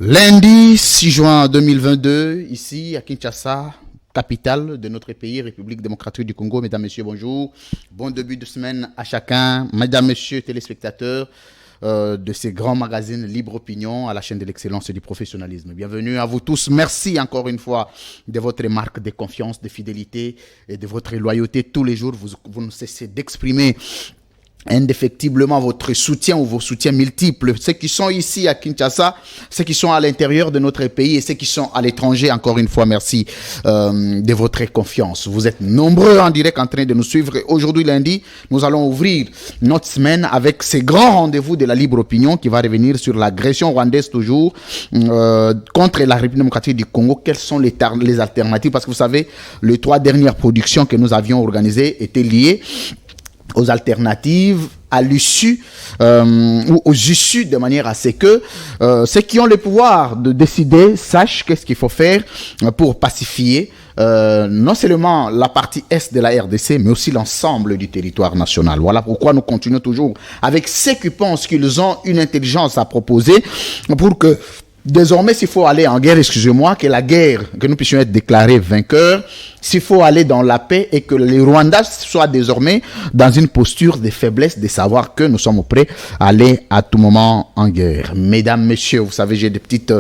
Lundi 6 juin 2022, ici à Kinshasa, capitale de notre pays, République démocratique du Congo. Mesdames, Messieurs, bonjour. Bon début de semaine à chacun. Mesdames, Messieurs, téléspectateurs de ces grands magazines Libre Opinion à la chaîne de l'excellence et du professionnalisme. Bienvenue à vous tous. Merci encore une fois de votre marque de confiance, de fidélité et de votre loyauté. Tous les jours, vous ne cessez d'exprimer indéfectiblement votre soutien ou vos soutiens multiples, ceux qui sont ici à Kinshasa, ceux qui sont à l'intérieur de notre pays et ceux qui sont à l'étranger. Encore une fois, merci de votre confiance. Vous êtes nombreux en direct en train de nous suivre. Aujourd'hui, lundi, nous allons ouvrir notre semaine avec ces grands rendez-vous de la libre opinion qui va revenir sur l'agression rwandaise toujours contre la République démocratique du Congo. Quelles sont les alternatives? Parce que vous savez, les 3 dernières productions que nous avions organisées étaient liées aux alternatives, à l'issue ou aux issues, de manière à ce que ceux qui ont le pouvoir de décider sachent qu'est-ce qu'il faut faire pour pacifier non seulement la partie est de la RDC, mais aussi l'ensemble du territoire national. Voilà pourquoi nous continuons toujours avec ceux qui pensent qu'ils ont une intelligence à proposer pour que désormais, s'il faut aller en guerre, excusez-moi, que la guerre, que nous puissions être déclarés vainqueurs, s'il faut aller dans la paix et que les Rwandais soient désormais dans une posture de faiblesse, de savoir que nous sommes prêts à aller à tout moment en guerre. Mesdames, Messieurs, vous savez, j'ai des petites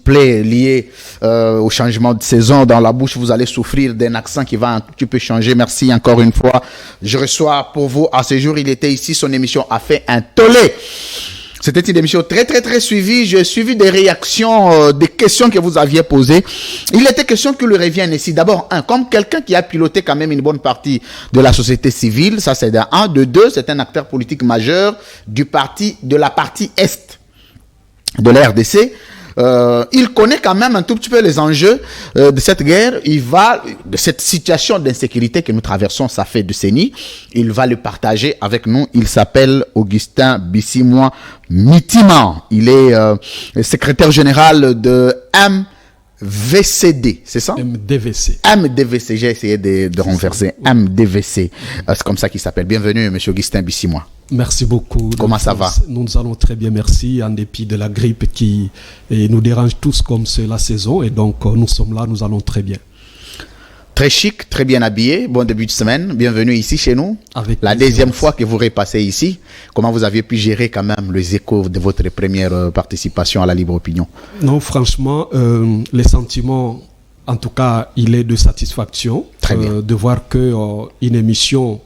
plaies liées au changement de saison dans la bouche. Vous allez souffrir d'un accent qui va un tout petit peu changer. Merci encore une fois. Je reçois pour vous, à ce jour, il était ici, son émission a fait un tollé. C'était une émission très suivie. J'ai suivi des réactions, des questions que vous aviez posées. Il était question que lui revienne ici. D'abord, comme quelqu'un qui a piloté quand même une bonne partie de la société civile, ça c'est d'un. De deux, c'est un acteur politique majeur de la partie Est de la RDC. Il connaît quand même un tout petit peu les enjeux de cette guerre. De cette situation d'insécurité que nous traversons, ça fait décennies. Il va le partager avec nous. Il s'appelle Augustin Bissimwa Mitima. Il est secrétaire général de MVCD, c'est ça? MDVC. MDVC, j'ai essayé de renverser. MDVC, c'est comme ça qu'il s'appelle. Bienvenue, monsieur Augustin Bissimwa. Merci beaucoup. Comment ça va? Nous allons très bien, merci, en dépit de la grippe qui nous dérange tous comme c'est la saison. Et donc, nous sommes là, nous allons très bien. Très chic, très bien habillé. Bon début de semaine. Bienvenue ici chez nous. Avec la deuxième fois que vous repassez ici. Comment vous aviez pu gérer quand même les échos de votre première participation à la Libre Opinion? Non, franchement, les sentiments, en tout cas, il est de satisfaction de voir qu'une émission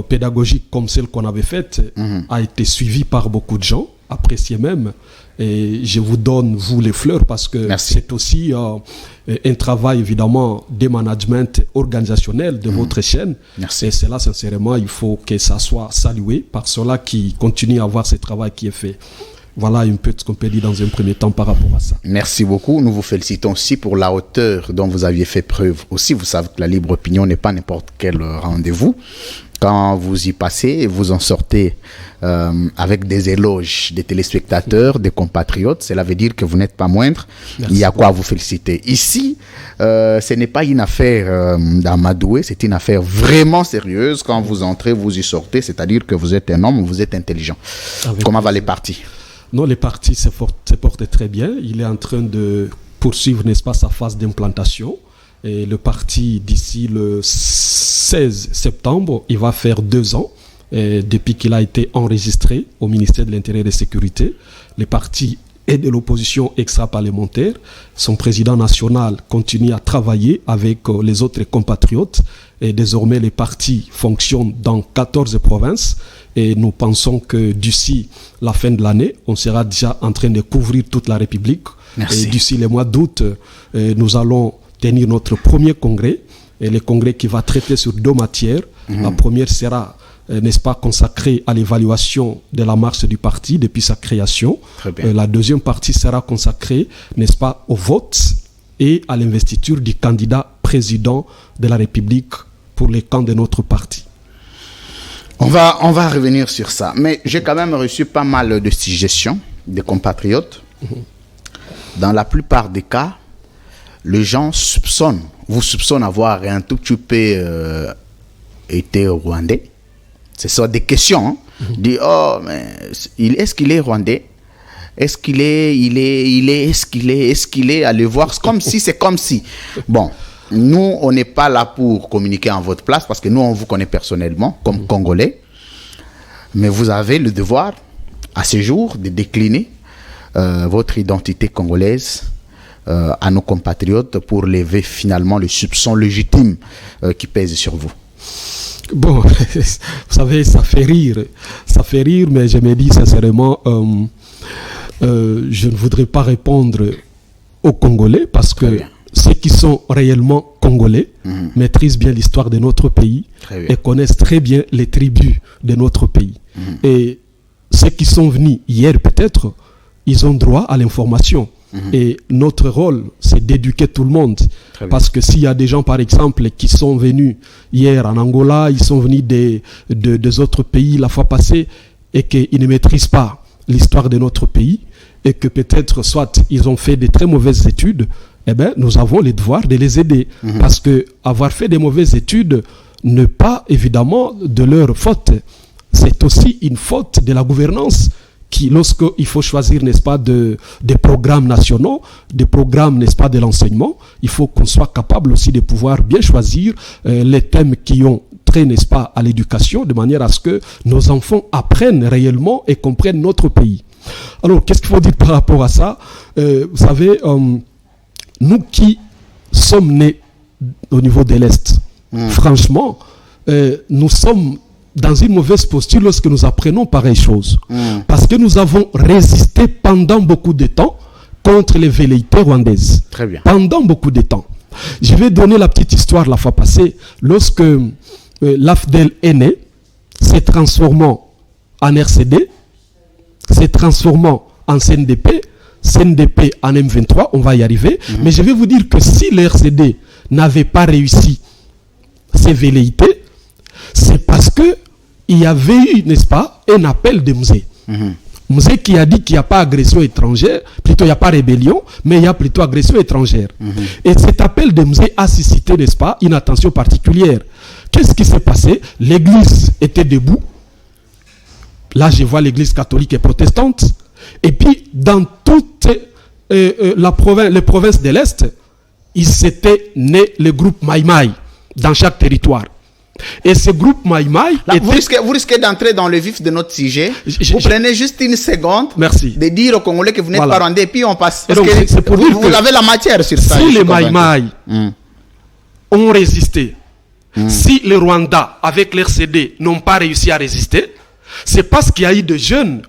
pédagogique comme celle qu'on avait faite a été suivie par beaucoup de gens, appréciée même. Et je vous donne, vous, les fleurs parce que c'est aussi un travail, évidemment, de management organisationnel de votre chaîne. Merci. Et c'est là, sincèrement, il faut que ça soit salué par ceux-là qui continuent à voir ce travail qui est fait. Voilà un peu ce qu'on peut dire dans un premier temps par rapport à ça. Merci beaucoup. Nous vous félicitons aussi pour la hauteur dont vous aviez fait preuve aussi. Vous savez que la Libre Opinion n'est pas n'importe quel rendez-vous. Quand vous y passez, vous en sortez avec des éloges des téléspectateurs, des compatriotes. Cela veut dire que vous n'êtes pas moindre. Merci. Il y a quoi à vous féliciter. Ici, ce n'est pas une affaire d'amadoué, c'est une affaire vraiment sérieuse. Quand vous entrez, vous y sortez, c'est-à-dire que vous êtes un homme, vous êtes intelligent. Comment va les partis? Non, les partis se portent très bien. Il est en train de poursuivre, n'est-ce pas, sa phase d'implantation. Et le parti, d'ici le 16 septembre, il va faire 2 ans depuis qu'il a été enregistré au ministère de l'Intérieur et de la Sécurité. Les partis et de l'opposition extra-parlementaire, son président national continue à travailler avec les autres compatriotes. Et désormais, les partis fonctionnent dans 14 provinces. Et nous pensons que d'ici la fin de l'année, on sera déjà en train de couvrir toute la République. Merci. Et d'ici le mois d'août, nous allons tenir notre premier congrès, et le congrès qui va traiter sur 2 matières. La première sera, n'est-ce pas, consacrée à l'évaluation de la marche du parti depuis sa création. La deuxième partie sera consacrée, n'est-ce pas, au vote et à l'investiture du candidat président de la République pour les camps de notre parti. On va revenir sur ça, mais j'ai quand même reçu pas mal de suggestions des compatriotes. Dans la plupart des cas, les gens vous soupçonnent avoir un tout petit peu été rwandais. Ce sont des questions. Dit, oh, mais est-ce qu'il est rwandais? Est-ce qu'il est, allez voir, c'est comme si. Bon, nous, on n'est pas là pour communiquer en votre place, parce que nous, on vous connaît personnellement, comme Congolais. Mais vous avez le devoir, à ce jour, de décliner votre identité congolaise à nos compatriotes pour lever finalement le soupçon légitime qui pèse sur vous. Bon, vous savez, ça fait rire, mais je me dis sincèrement, je ne voudrais pas répondre aux Congolais, parce que ceux qui sont réellement Congolais maîtrisent bien l'histoire de notre pays et connaissent très bien les tribus de notre pays. Et ceux qui sont venus hier, peut-être, ils ont droit à l'information. Et notre rôle, c'est d'éduquer tout le monde. Parce que s'il y a des gens, par exemple, qui sont venus hier en Angola, ils sont venus des autres pays la fois passée, et qu'ils ne maîtrisent pas l'histoire de notre pays, et que peut-être, soit ils ont fait de très mauvaises études, eh bien, nous avons le devoir de les aider. Parce que avoir fait des mauvaises études n'est pas évidemment de leur faute. C'est aussi une faute de la gouvernance, qui, lorsqu'il faut choisir, n'est-ce pas, des programmes nationaux, des programmes, n'est-ce pas, de l'enseignement, il faut qu'on soit capable aussi de pouvoir bien choisir les thèmes qui ont trait, n'est-ce pas, à l'éducation, de manière à ce que nos enfants apprennent réellement et comprennent notre pays. Alors, qu'est-ce qu'il faut dire par rapport à ça? Vous savez, nous qui sommes nés au niveau de l'Est, franchement, nous sommes dans une mauvaise posture lorsque nous apprenons pareille chose. Parce que nous avons résisté pendant beaucoup de temps contre les velléités rwandaises. Très bien. Pendant beaucoup de temps. Je vais donner la petite histoire la fois passée. Lorsque l'AFDEL est né, s'est transformant en RCD, s'est transformant en CNDP, CNDP en M23, on va y arriver. Mais je vais vous dire que si le RCD n'avait pas réussi ses velléités, c'est parce que il y avait eu, n'est-ce pas, un appel de Mzé. Mzé qui a dit qu'il n'y a pas agression étrangère, plutôt il n'y a pas rébellion, mais il y a plutôt agression étrangère. Et cet appel de Mzé a suscité, n'est-ce pas, une attention particulière. Qu'est-ce qui s'est passé? L'église était debout. Là, je vois l'église catholique et protestante. Et puis, dans toute les provinces de l'Est, il s'était né le groupe Maï Maï dans chaque territoire. Et ce groupe Maï Maï... Vous risquez d'entrer dans le vif de notre sujet. Vous prenez juste une seconde. Merci. De dire aux Congolais que vous n'êtes pas rwandais, et puis on passe. Parce que c'est pour dire vous avez la matière sur ça. Si les Maï Maï ont résisté, si les Rwandais, avec l'RCD, n'ont pas réussi à résister, c'est parce qu'il y a eu des jeunes,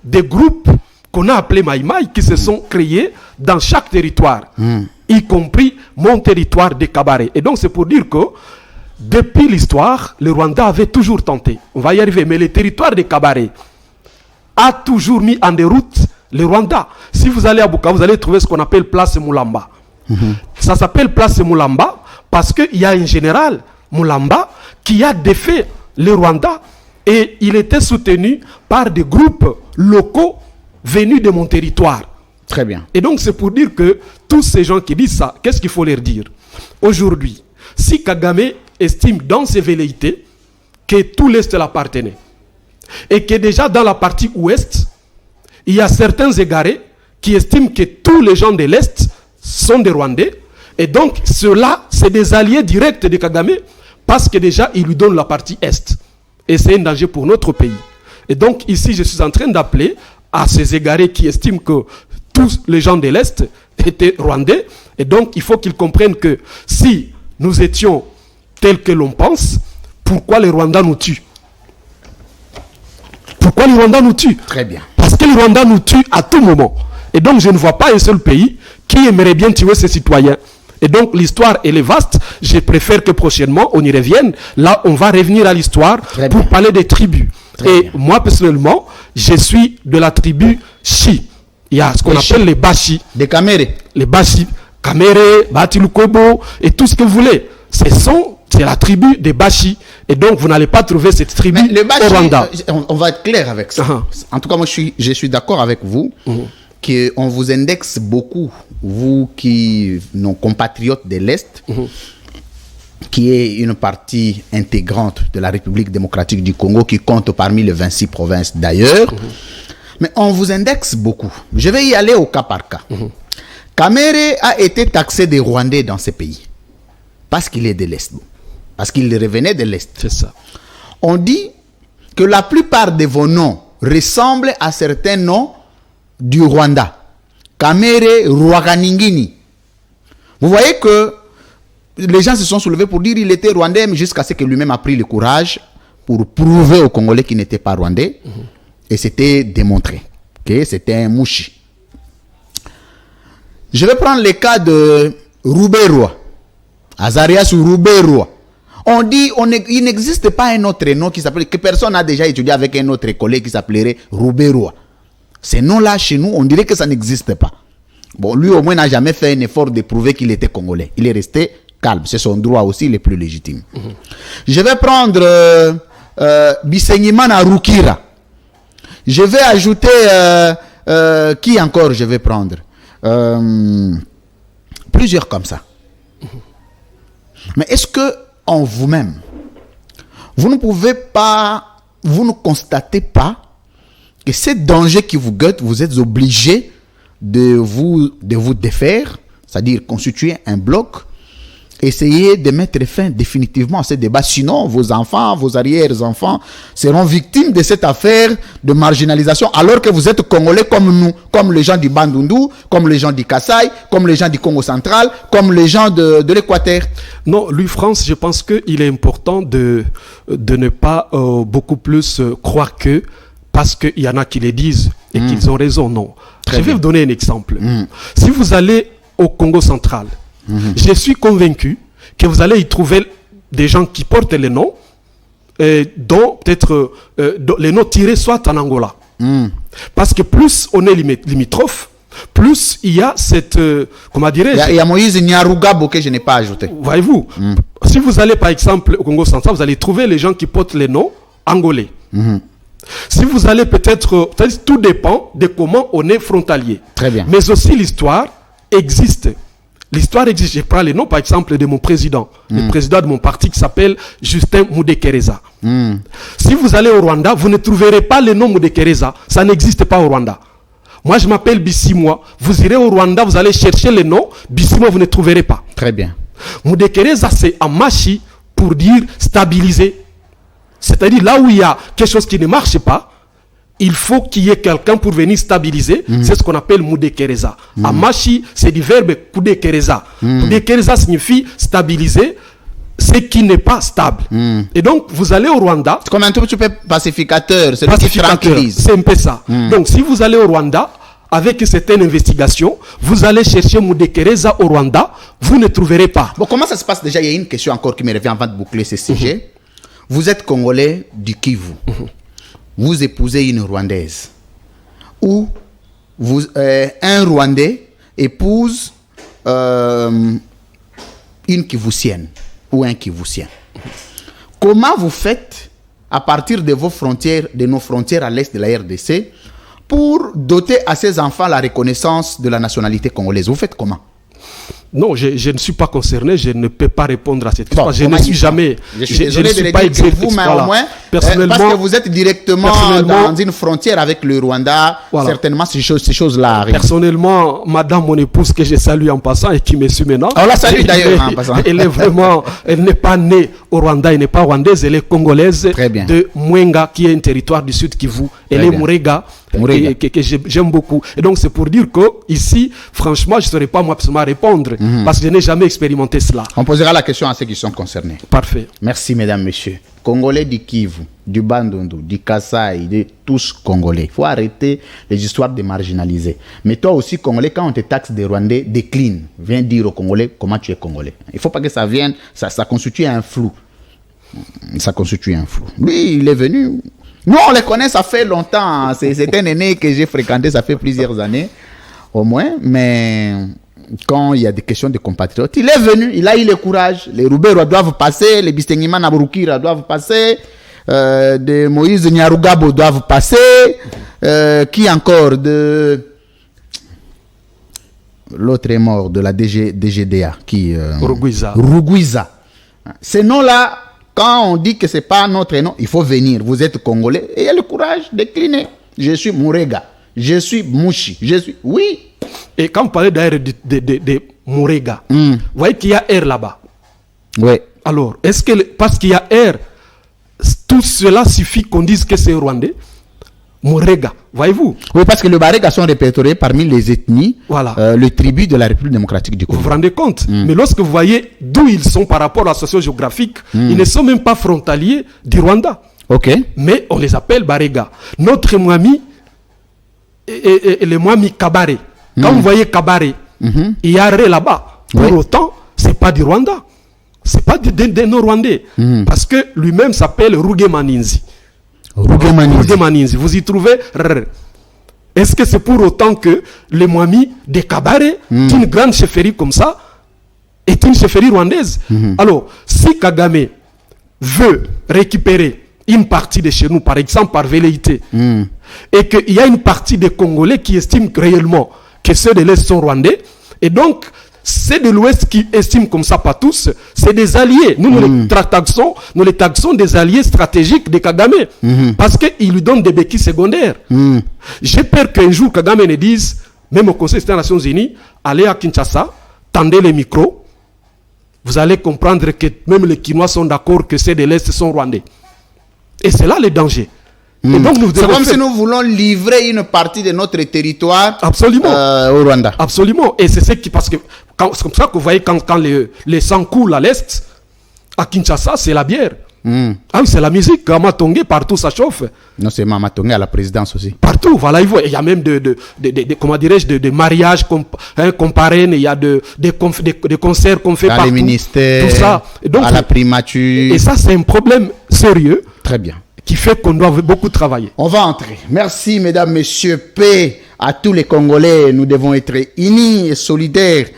des groupes qu'on a appelés Maï Maï, qui se sont créés dans chaque territoire, y compris mon territoire de Kabaré. Et donc c'est pour dire que depuis l'histoire, le Rwanda avait toujours tenté. On va y arriver, mais le territoire de Kabaré a toujours mis en déroute le Rwanda. Si vous allez à Bukavu, vous allez trouver ce qu'on appelle Place Moulamba. Ça s'appelle Place Moulamba parce qu'il y a un général, Moulamba, qui a défait le Rwanda et il était soutenu par des groupes locaux venus de mon territoire. Très bien. Et donc c'est pour dire que tous ces gens qui disent ça, qu'est-ce qu'il faut leur dire? Aujourd'hui, si Kagame estime dans ses velléités que tout l'Est l'appartenait et que déjà dans la partie ouest, il y a certains égarés qui estiment que tous les gens de l'Est sont des Rwandais et donc ceux-là, c'est des alliés directs de Kagame parce que déjà, il lui donne la partie Est. Et c'est un danger pour notre pays. Et donc ici, je suis en train d'appeler à ces égarés qui estiment que tous les gens de l'Est étaient Rwandais. Et donc, il faut qu'ils comprennent que si nous étions tels que l'on pense, pourquoi les Rwandais nous tuent? Pourquoi les Rwandais nous tuent? Très bien. Parce que les Rwandais nous tuent à tout moment. Et donc, je ne vois pas un seul pays qui aimerait bien tuer ses citoyens. Et donc, l'histoire, elle est vaste. Je préfère que prochainement, on y revienne. Là, on va revenir à l'histoire pour parler des tribus. Et moi, personnellement, je suis de la tribu Chi. Il y a ce qu'on appelle les Bashi. Des Kaméré. Les Bashi. Kaméré, Batilukobo, et tout ce que vous voulez. C'est la tribu des Bashi. Et donc, vous n'allez pas trouver cette tribu au Rwanda. On va être clair avec ça. En tout cas, moi, je suis d'accord avec vous qu'on vous indexe beaucoup, vous qui, nos compatriotes de l'Est, qui est une partie intégrante de la République démocratique du Congo, qui compte parmi les 26 provinces d'ailleurs. Mais on vous indexe beaucoup. Je vais y aller au cas par cas. Kamere a été taxé des Rwandais dans ce pays. Parce qu'il est de l'Est. Parce qu'il revenait de l'Est. C'est ça. On dit que la plupart de vos noms ressemblent à certains noms du Rwanda. Kamere Rwaganingini. Vous voyez que les gens se sont soulevés pour dire qu'il était rwandais, mais jusqu'à ce que lui-même a pris le courage pour prouver aux Congolais qu'il n'était pas rwandais. Et c'était démontré que c'était un mouchi. Je vais prendre le cas de Rouberoi. Azarias Rouberoi. On dit il n'existe pas un autre nom qui s'appelle, que personne n'a déjà étudié avec un autre collègue qui s'appellerait Rouberoi. Ces noms-là, chez nous, on dirait que ça n'existe pas. Bon, lui au moins n'a jamais fait un effort de prouver qu'il était congolais. Il est resté calme. C'est son droit aussi le plus légitime. Je vais prendre Bisenyimana Rukira. Je vais ajouter qui encore je vais prendre plusieurs comme ça. Mais est-ce que en vous-même, vous ne pouvez pas, vous ne constatez pas que ce danger qui vous guette, vous êtes obligé de vous défaire, c'est-à-dire constituer un bloc, essayer de mettre fin définitivement à ce débat. Sinon, vos enfants, vos arrière-enfants seront victimes de cette affaire de marginalisation, alors que vous êtes Congolais comme nous, comme les gens du Bandundu, comme les gens du Kasaï, comme les gens du Congo central, comme les gens de l'Équateur. Non, lui, France, je pense qu'il est important de ne pas beaucoup plus croire que parce qu'il y en a qui les disent et qu'ils ont raison. Non. Je vais vous donner un exemple. Si vous allez au Congo central, je suis convaincu que vous allez y trouver des gens qui portent les noms, dont peut-être les noms tirés soit en Angola. Parce que plus on est limitrophe, plus il y a cette... comment dirais-je? Il y a Moïse Nyarugabo que je n'ai pas ajouté. Voyez-vous, si vous allez par exemple au Congo central, vous allez trouver les gens qui portent les noms angolais. Si vous allez peut-être... tout dépend de comment on est frontalier. Très bien. Mais aussi l'histoire existe. L'histoire existe. Je prends les noms, par exemple, de mon président, le président de mon parti qui s'appelle Justin Mudekereza. Si vous allez au Rwanda, vous ne trouverez pas le nom Mudekereza. Ça n'existe pas au Rwanda. Moi, je m'appelle Bissimwa. Vous irez au Rwanda, vous allez chercher le nom. Bissimwa, vous ne trouverez pas. Très bien. Mudekereza, c'est en machi pour dire stabiliser. C'est-à-dire là où il y a quelque chose qui ne marche pas, il faut qu'il y ait quelqu'un pour venir stabiliser. C'est ce qu'on appelle Mudekereza. Amashi, c'est du verbe Kudekereza. Kudekereza signifie stabiliser ce qui n'est pas stable. Et donc, vous allez au Rwanda. C'est comme un tout petit peu pacificateur. C'est C'est un peu ça. Donc, si vous allez au Rwanda, avec une certaine investigation, vous allez chercher Mudekereza au Rwanda, vous ne trouverez pas. Bon, comment ça se passe déjà? Il y a une question encore qui me revient avant de boucler ce sujet. Vous êtes Congolais du Kivu. Vous épousez une Rwandaise. Ou un Rwandais épouse une Kivusienne ou un Kivusien. Comment vous faites à partir de vos frontières, de nos frontières à l'est de la RDC, pour doter à ces enfants la reconnaissance de la nationalité congolaise? Vous faites comment? Non, je ne suis pas concerné, je ne peux pas répondre à cette question. Je ne suis jamais. Je suis désolé de le dire que vous, mais au moins, personnellement, parce que vous êtes directement dans une frontière avec le Rwanda, certainement ces choses-là arrivent. Personnellement, madame, mon épouse, que je salue en passant et qui me suit maintenant. On la salue d'ailleurs en passant. Elle est vraiment, elle n'est pas née au Rwanda, elle n'est pas rwandaise, elle est congolaise de Mwenga, qui est un territoire du sud Kivu. Elle est Mourega. Que j'aime beaucoup. Et donc, c'est pour dire que ici, franchement, je ne saurais pas moi absolument répondre parce que je n'ai jamais expérimenté cela. On posera la question à ceux qui sont concernés. Parfait. Merci, mesdames, messieurs. Congolais du Kivu, du Bandundu, du Kasaï, de tous Congolais. Il faut arrêter les histoires de marginaliser. Mais toi aussi, Congolais, quand on te taxe des Rwandais, décline. Viens dire aux Congolais comment tu es Congolais. Il ne faut pas que ça vienne, ça constitue un flou. Ça constitue un flou. Lui, il est venu... Nous, on les connaît, ça fait longtemps. C'est un aîné que j'ai fréquenté, ça fait plusieurs années, au moins. Mais quand il y a des questions de compatriotes, il est venu, il a eu le courage. Les Rouberois doivent passer, les Bistenyimana Burukira doivent passer, de Moïse Nyarugabo doivent passer. Qui encore de... L'autre est mort de la DGDA. Rugwiza. Ces noms-là, quand on dit que ce n'est pas notre nom, il faut venir. Vous êtes Congolais et il y a le courage de décliner. je suis Mourega, je suis Mouchi, je suis... Oui. Et quand vous parlez d'ailleurs de Mourega, vous voyez qu'il y a R là-bas. Oui. Alors, est-ce que parce qu'il y a R, tout cela suffit qu'on dise que c'est rwandais? Mourega, voyez-vous? Oui, parce que les Barega sont répertoriés parmi les ethnies, voilà. le tribut de la République démocratique du Congo. Vous vous rendez compte? Mais lorsque vous voyez d'où ils sont par rapport à la socio-géographique, ils ne sont même pas frontaliers du Rwanda. Ok. Mais on les appelle Barega. Notre Mwami et le Mwami Kabare. Quand vous voyez Kabare, il y a Ré là-bas. Pour autant, ce n'est pas du Rwanda. Ce n'est pas des non-rwandais. Parce que lui-même s'appelle Rugemaninzi. Rugemaninzi. Vous y trouvez R. Est-ce que c'est pour autant que le Mwami de Kabare, une grande chefferie comme ça, est une chefferie rwandaise? Alors, si Kagame veut récupérer une partie de chez nous, par exemple par velléité, et qu'il y a une partie des Congolais qui estiment réellement que ceux de l'Est sont rwandais, et donc c'est de l'Ouest qui estiment comme ça, pas tous, c'est des alliés. Nous les taxons des alliés stratégiques de Kagame, parce qu'ils lui donnent des béquilles secondaires. J'ai peur qu'un jour Kagame ne dise, même au Conseil des Nations Unies, allez à Kinshasa, tendez les micros, vous allez comprendre que même les Kinois sont d'accord que ceux de l'Est sont rwandais. Et c'est là le danger. Et donc c'est comme si nous voulons livrer une partie de notre territoire au Rwanda. Absolument. Et c'est ce qui, parce que c'est comme ça que vous voyez quand les sangs coulent à l'Est, à Kinshasa, c'est la bière. Ah oui, c'est la musique. À Matonge, partout ça chauffe. Non, c'est Matonge à la présidence aussi. Partout, voilà, il y a même comment dirais-je, de mariages qu'on parraine, il y a des concerts qu'on fait dans partout. Les ministères, tout ça. Et donc, à la primature. Et ça, c'est un problème sérieux. Très bien. Qui fait qu'on doit beaucoup travailler. On va entrer. Merci, mesdames, messieurs. Paix à tous les Congolais. Nous devons être unis et solidaires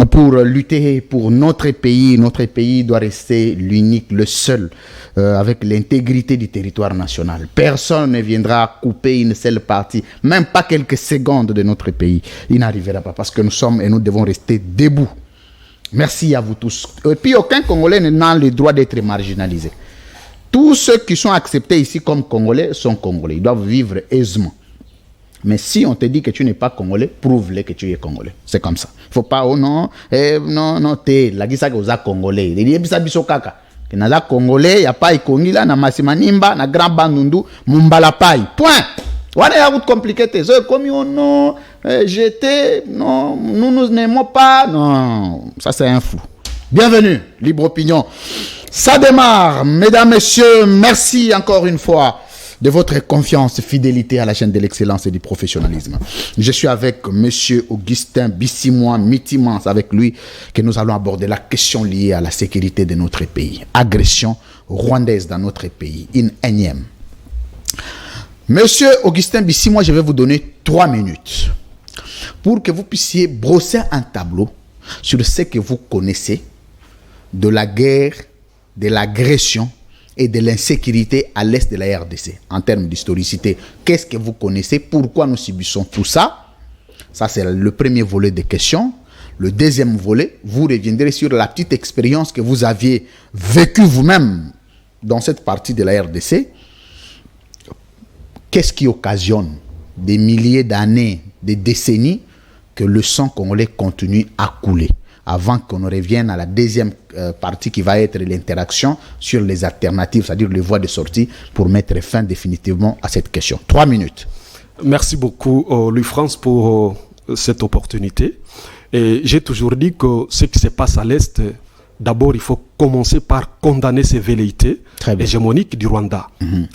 pour lutter pour notre pays. Notre pays doit rester l'unique, le seul, avec l'intégrité du territoire national. Personne ne viendra couper une seule partie, même pas quelques secondes de notre pays. Il n'arrivera pas parce que nous sommes et nous devons rester debout. Merci à vous tous. Et puis, aucun Congolais n'a le droit d'être marginalisé. Tous ceux qui sont acceptés ici comme Congolais sont Congolais. Ils doivent vivre aisément. Mais si on te dit que tu n'es pas Congolais, prouve-le que tu es Congolais. C'est comme ça. Il ne faut pas, oh non, non, t'es la guisa que vous êtes Congolais. Il y a des bisokaka. Que nous sommes Congolais, il n'y a pas de Congila, na Masimanimba, na Grand Bandundu, Mumbalapai. Point. Voilà, il y a beaucoup compliqué. Comme non, j'étais, non, nous n'aimons pas. Non, ça c'est un fou. Bienvenue, Libre Opinion. Ça démarre, mesdames, messieurs, merci encore une fois de votre confiance, fidélité à la chaîne de l'excellence et du professionnalisme. Je suis avec monsieur Augustin Bissimois Mitimans, avec lui que nous allons aborder la question liée à la sécurité de notre pays. Agression rwandaise dans notre pays, une énième. Monsieur Augustin Bissimois, je vais vous donner 3 minutes pour que vous puissiez brosser un tableau sur ce que vous connaissez de la guerre, de l'agression et de l'insécurité à l'est de la RDC. En termes d'historicité, qu'est-ce que vous connaissez? Pourquoi nous subissons tout ça? Ça, c'est le premier volet des questions. Le deuxième volet, vous reviendrez sur la petite expérience que vous aviez vécue vous-même dans cette partie de la RDC. Qu'est-ce qui occasionne des milliers d'années, des décennies, que le sang congolais continue à couler? Avant qu'on revienne à la deuxième partie qui va être l'interaction sur les alternatives, c'est-à-dire les voies de sortie pour mettre fin définitivement à cette question. 3 minutes. Merci beaucoup, Louis-France, pour cette opportunité. Et j'ai toujours dit que ce qui se passe à l'Est, d'abord, il faut commencer par condamner ces velléités hégémoniques du Rwanda.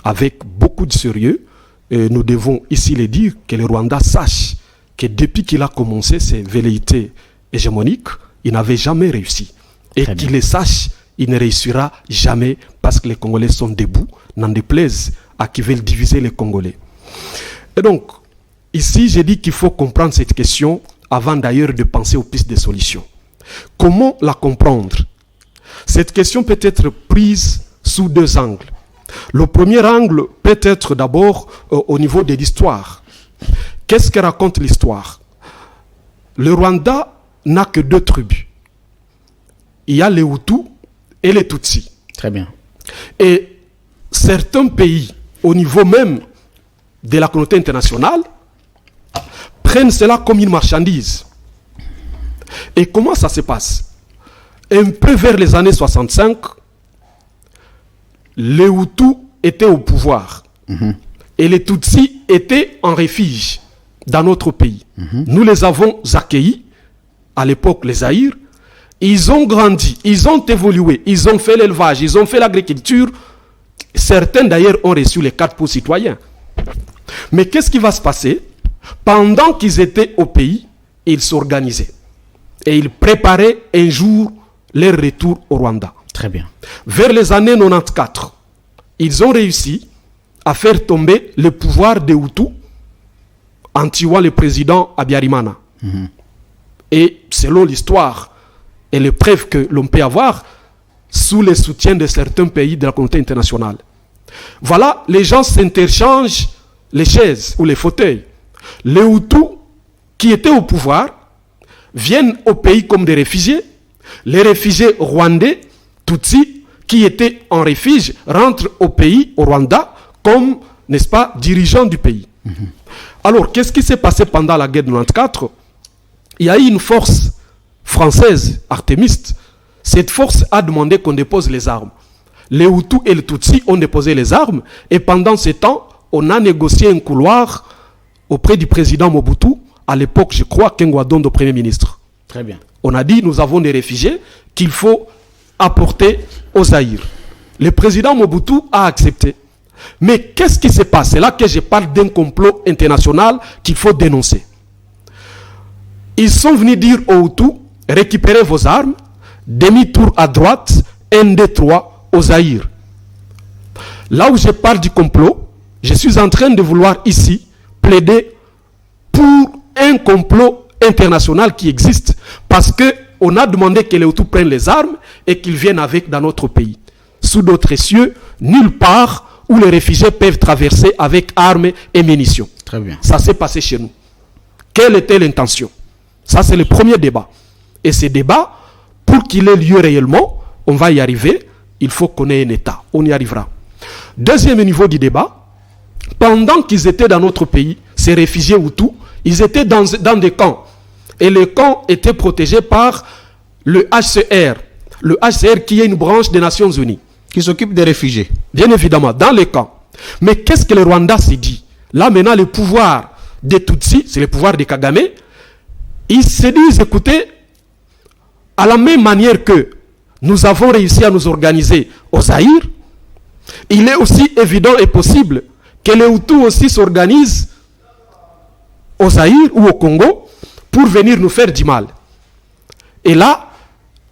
Avec beaucoup de sérieux, et nous devons ici le dire, que le Rwanda sache que depuis qu'il a commencé ces velléités hégémoniques, il n'avait jamais réussi. Et qu'il le sache, il ne réussira jamais parce que les Congolais sont debout, n'en déplaise à qui veulent diviser les Congolais. Et donc, ici, j'ai dit qu'il faut comprendre cette question avant d'ailleurs de penser aux pistes de solutions. Comment la comprendre? Cette question peut être prise sous 2 angles. Le premier angle peut être d'abord au niveau de l'histoire. Qu'est-ce que raconte l'histoire? Le Rwanda n'a que 2 tribus. Il y a les Hutus et les Tutsis. Très bien. Et certains pays, au niveau même de la communauté internationale prennent cela comme une marchandise. Et comment ça se passe? Un peu vers les années 65, les Hutus étaient au pouvoir. Et les Tutsis étaient en refuge dans notre pays. Nous les avons accueillis, à l'époque les Zaïre. Ils ont grandi, ils ont évolué, ils ont fait l'élevage, ils ont fait l'agriculture. Certains d'ailleurs ont reçu les cartes pour citoyens. Mais qu'est-ce qui va se passer? Pendant qu'ils étaient au pays, ils s'organisaient. Et ils préparaient un jour leur retour au Rwanda. Très bien. Vers les années 94, ils ont réussi à faire tomber le pouvoir des Hutus en tuant le président Habyarimana. Et selon l'histoire et les preuves que l'on peut avoir, sous le soutien de certains pays de la communauté internationale. Voilà, les gens s'interchangent les chaises ou les fauteuils. Les Hutus qui étaient au pouvoir viennent au pays comme des réfugiés. Les réfugiés rwandais, Tutsis, qui étaient en refuge, rentrent au pays, au Rwanda, comme, n'est-ce pas, dirigeants du pays. Alors, qu'est-ce qui s'est passé pendant la guerre de 94? Il y a eu une force française, artémiste. Cette force a demandé qu'on dépose les armes. Les Hutus et les Tutsis ont déposé les armes, et pendant ce temps, on a négocié un couloir auprès du président Mobutu, à l'époque, je crois, Kengwa Dondo, Premier ministre. Très bien. On a dit, nous avons des réfugiés qu'il faut apporter aux Zaïre. Le président Mobutu a accepté. Mais qu'est-ce qui se passe? C'est là que je parle d'un complot international qu'il faut dénoncer. Ils sont venus dire aux Hutus, récupérez vos armes, demi-tour à droite, 1, 2, 3, aux Zaïre. Là où je parle du complot, je suis en train de vouloir ici plaider pour un complot international qui existe, parce qu'on a demandé que les Hutus prennent les armes et qu'ils viennent avec dans notre pays. Sous d'autres cieux, nulle part où les réfugiés peuvent traverser avec armes et munitions. Très bien. Ça s'est passé chez nous. Quelle était l'intention? Ça, c'est le premier débat. Et ce débat, pour qu'il ait lieu réellement, on va y arriver, il faut qu'on ait un État. On y arrivera. Deuxième niveau du débat, pendant qu'ils étaient dans notre pays, ces réfugiés Hutus, ils étaient dans des camps. Et les camps étaient protégés par le HCR. Le HCR qui est une branche des Nations Unies. Qui s'occupe des réfugiés. Bien évidemment, dans les camps. Mais qu'est-ce que le Rwanda s'est dit? Là maintenant, le pouvoir des Tutsis, c'est le pouvoir des Kagame, ils se disent, écoutez, à la même manière que nous avons réussi à nous organiser aux Zaïre, il est aussi évident et possible que les Hutus aussi s'organisent aux Zaïre ou au Congo pour venir nous faire du mal. Et là,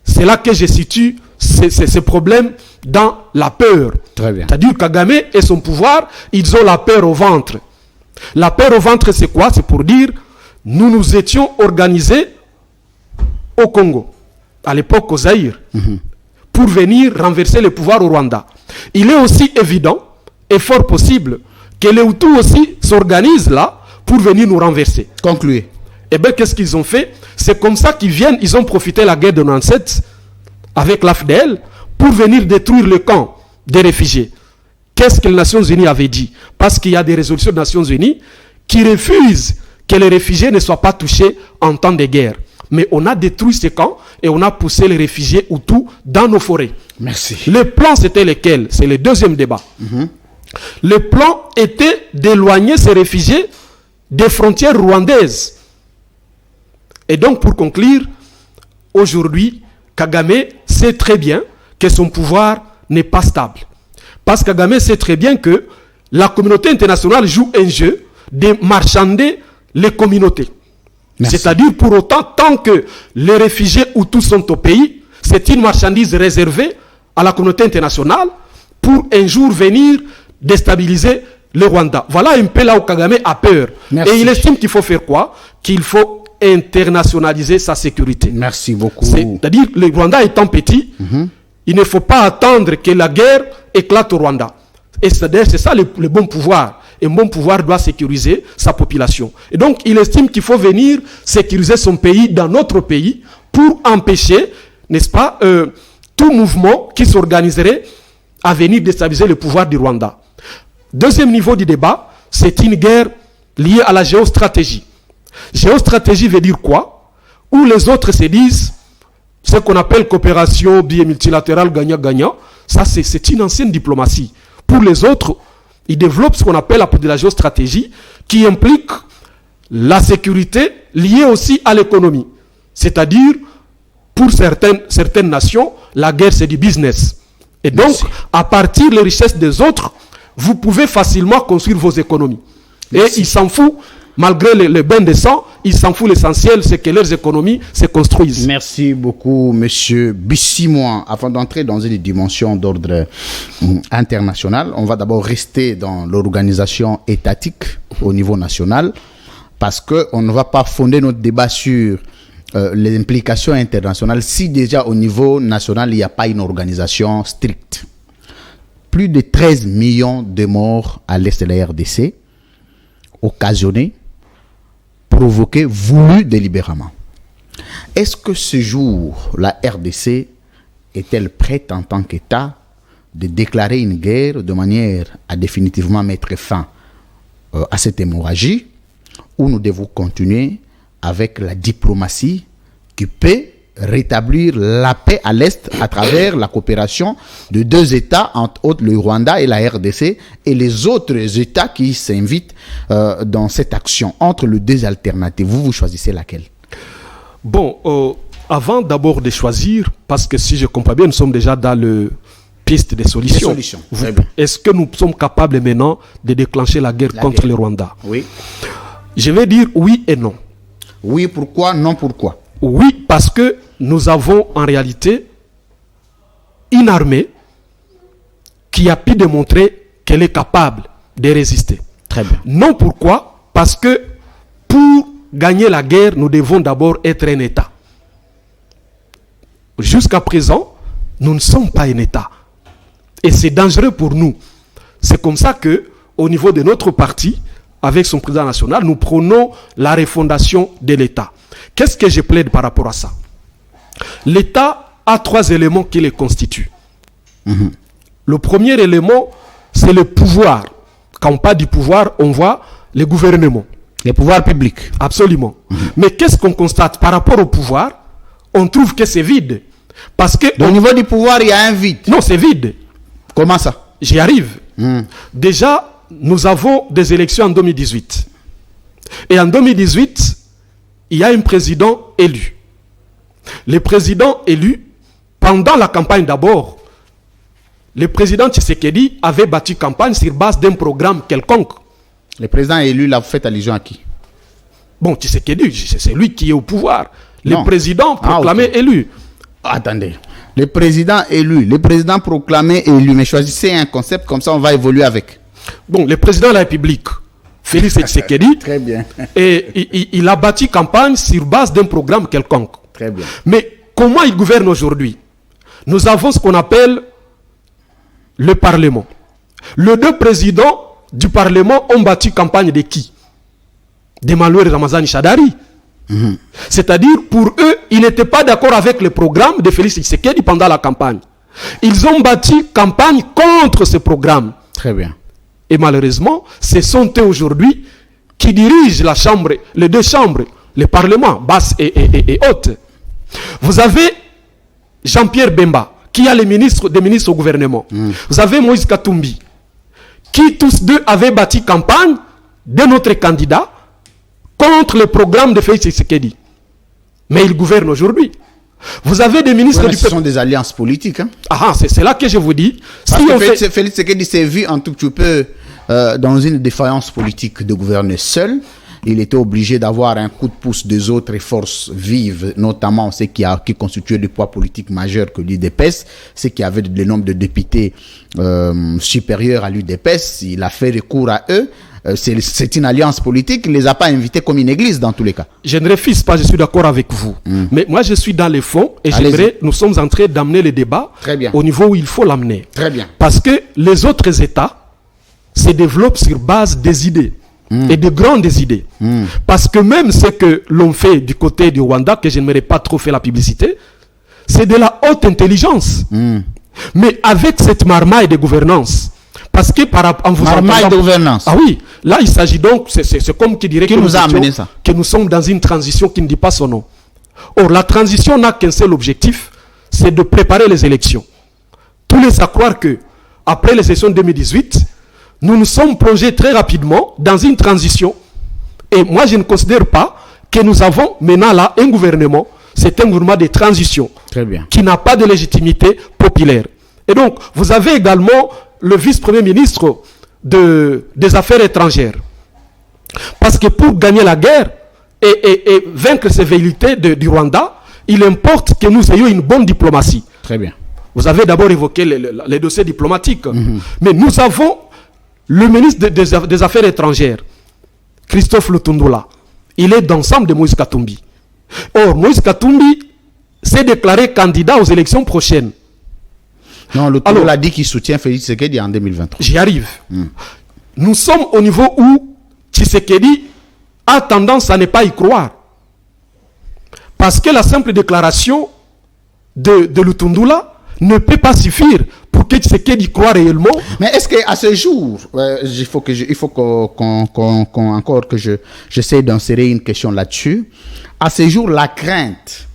c'est là que je situe ce problème dans la peur. Très bien. C'est-à-dire Kagame et son pouvoir, ils ont la peur au ventre. La peur au ventre, c'est quoi? C'est pour dire, nous nous étions organisés au Congo, à l'époque au Zaïre, pour venir renverser le pouvoir au Rwanda. Il est aussi évident et fort possible que les Hutus aussi s'organisent là pour venir nous renverser. Concluez. Eh bien, qu'est-ce qu'ils ont fait? C'est comme ça qu'ils viennent, ils ont profité de la guerre de 97 avec l'AFDL pour venir détruire le camp des réfugiés. Qu'est-ce que les Nations Unies avaient dit? Parce qu'il y a des résolutions des Nations Unies qui refusent que les réfugiés ne soient pas touchés en temps de guerre. Mais on a détruit ces camps et on a poussé les réfugiés Hutus dans nos forêts. Merci. Les plans, c'était lesquels? C'est le deuxième débat. Le plan était d'éloigner ces réfugiés des frontières rwandaises. Et donc, pour conclure, aujourd'hui, Kagame sait très bien que son pouvoir n'est pas stable. Parce que Kagame sait très bien que la communauté internationale joue un jeu de marchander les communautés. C'est-à-dire, pour autant, tant que les réfugiés Hutus sont au pays, c'est une marchandise réservée à la communauté internationale pour un jour venir déstabiliser le Rwanda. Voilà un peu là où Kagame a peur. Merci. Et il estime qu'il faut faire quoi? Qu'il faut internationaliser sa sécurité. Merci beaucoup. C'est-à-dire, le Rwanda étant petit, il ne faut pas attendre que la guerre éclate au Rwanda. Et c'est ça le bon pouvoir. Un bon pouvoir doit sécuriser sa population. Et donc, il estime qu'il faut venir sécuriser son pays dans notre pays pour empêcher, n'est-ce pas, tout mouvement qui s'organiserait à venir déstabiliser le pouvoir du Rwanda. Deuxième niveau du débat, c'est une guerre liée à la géostratégie. Géostratégie veut dire quoi? Où les autres se disent ce qu'on appelle coopération multilatérale gagnant-gagnant. Ça, c'est une ancienne diplomatie. Pour les autres, ils développent ce qu'on appelle de la géostratégie qui implique la sécurité liée aussi à l'économie. C'est-à-dire, pour certaines nations, la guerre, c'est du business. Et donc, à partir des richesses des autres, vous pouvez facilement construire vos économies. Et ils s'en foutent, malgré le bain de sang, ils s'en foutent. L'essentiel, c'est que leurs économies se construisent. Merci beaucoup, monsieur Bissimois. Avant d'entrer dans une dimension d'ordre international, on va d'abord rester dans l'organisation étatique au niveau national, parce qu'on ne va pas fonder notre débat sur les implications internationales si déjà au niveau national, il n'y a pas une organisation stricte. Plus de 13 millions de morts à l'est de la RDC, occasionnés, provoqués, voulus délibérément. Est-ce que ce jour, la RDC est-elle prête en tant qu'État de déclarer une guerre de manière à définitivement mettre fin à cette hémorragie, ou nous devons continuer avec la diplomatie qui peut rétablir la paix à l'Est à travers la coopération de deux États, entre autres le Rwanda et la RDC, et les autres États qui s'invitent dans cette action. Entre les deux alternatives, vous choisissez laquelle? Bon, avant d'abord de choisir, parce que si je comprends bien, nous sommes déjà dans le piste des solutions. Est-ce que nous sommes capables maintenant de déclencher la guerre contre le Rwanda? Oui. Je vais dire oui et non. Oui, pourquoi? Non, pourquoi? Oui, parce que nous avons en réalité une armée qui a pu démontrer qu'elle est capable de résister. Très bien. Non, pourquoi? Parce que pour gagner la guerre, nous devons d'abord être un État. Jusqu'à présent, nous ne sommes pas un État. Et c'est dangereux pour nous. C'est comme ça que, au niveau de notre parti, avec son président national, nous prônons la refondation de l'État. Qu'est-ce que je plaide par rapport à ça? L'État a 3 éléments qui le constituent. Le premier élément, c'est le pouvoir. Quand on parle du pouvoir, on voit le gouvernement. Les pouvoirs publics. Absolument. Mais qu'est-ce qu'on constate par rapport au pouvoir? On trouve que c'est vide. Parce que... Au niveau du pouvoir, il y a un vide. Non, c'est vide. Comment ça? J'y arrive. Déjà, nous avons des élections en 2018. Et en 2018, il y a un président élu. Le président élu, pendant la campagne d'abord, le président Tshisekedi avait bâti campagne sur base d'un programme quelconque. Le président élu, là, vous faites allusion à qui? Bon, Tshisekedi, c'est lui qui est au pouvoir. Le président proclamé élu. Attendez. Le président élu, le président proclamé élu, mais choisissez un concept, comme ça on va évoluer avec. Bon, le président de la République, Félix Tshisekedi, très bien. Et il a bâti campagne sur base d'un programme quelconque. Très bien. Mais comment il gouverne aujourd'hui? Nous avons ce qu'on appelle le Parlement. Les 2 présidents du Parlement ont bâti campagne de qui? De Maloué Ramazani Chadari. C'est-à-dire, pour eux, ils n'étaient pas d'accord avec le programme de Félix Tshisekedi pendant la campagne. Ils ont bâti campagne contre ce programme. Très bien. Et malheureusement, ce sont eux aujourd'hui qui dirigent la chambre, les 2 chambres, le Parlement, basse et haute. Vous avez Jean-Pierre Bemba, qui a des ministres au gouvernement. Vous avez Moïse Katumbi, qui tous 2 avaient bâti campagne de notre candidat contre le programme de Félix Tshisekedi. Mais ils gouvernent aujourd'hui. Vous avez des ministres du peuple. Ce sont des alliances politiques. Hein? C'est là que je vous dis. Parce que Félix Tshisekedi s'est vu un tout petit peu dans une défaillance politique de gouverner seul. Il était obligé d'avoir un coup de pouce des autres forces vives, notamment ceux qui constituaient le poids politique majeur que l'UDPS, ceux qui avaient le nombre de députés supérieurs à l'UDPS. Il a fait recours à eux. C'est une alliance politique, il ne les a pas invités comme une église dans tous les cas. Je ne refuse pas, je suis d'accord avec vous. Mais moi je suis dans les fonds et nous sommes en train d'amener le débat au niveau où il faut l'amener. Très bien. Parce que les autres États se développent sur base des idées. Et de grandes idées. Parce que même ce que l'on fait du côté du Rwanda, que je n'aimerais pas trop faire la publicité, c'est de la haute intelligence. Mais avec cette marmaille de gouvernance, Parce que en vous entendant... de gouvernance. Ah oui, là il s'agit donc, c'est comme qui dirait nous a amené ça, que nous sommes dans une transition qui ne dit pas son nom. Or, la transition n'a qu'un seul objectif, c'est de préparer les élections. Tout laisse à croire que, après les élections de 2018, nous nous sommes plongés très rapidement dans une transition. Et moi, je ne considère pas que nous avons maintenant là un gouvernement. C'est un gouvernement de transition. Très bien. Qui n'a pas de légitimité populaire. Et donc, vous avez également le vice-premier ministre des Affaires étrangères. Parce que pour gagner la guerre et vaincre ces velléités du Rwanda, il importe que nous ayons une bonne diplomatie. Très bien. Vous avez d'abord évoqué les dossiers diplomatiques. Mais nous avons le ministre des Affaires étrangères, Christophe Lutundula. Il est d'ensemble de Moïse Katumbi. Or, Moïse Katumbi s'est déclaré candidat aux élections prochaines. Non, Lutundula a dit qu'il soutient Félix Tshisekedi en 2023. J'y arrive. Nous sommes au niveau où Tshisekedi a tendance à ne pas y croire. Parce que la simple déclaration de Lutundula ne peut pas suffire pour que Tshisekedi croit réellement. Mais est-ce qu'à ce jour, il faut encore que j'essaie d'insérer une question là-dessus. À ce jour, la crainte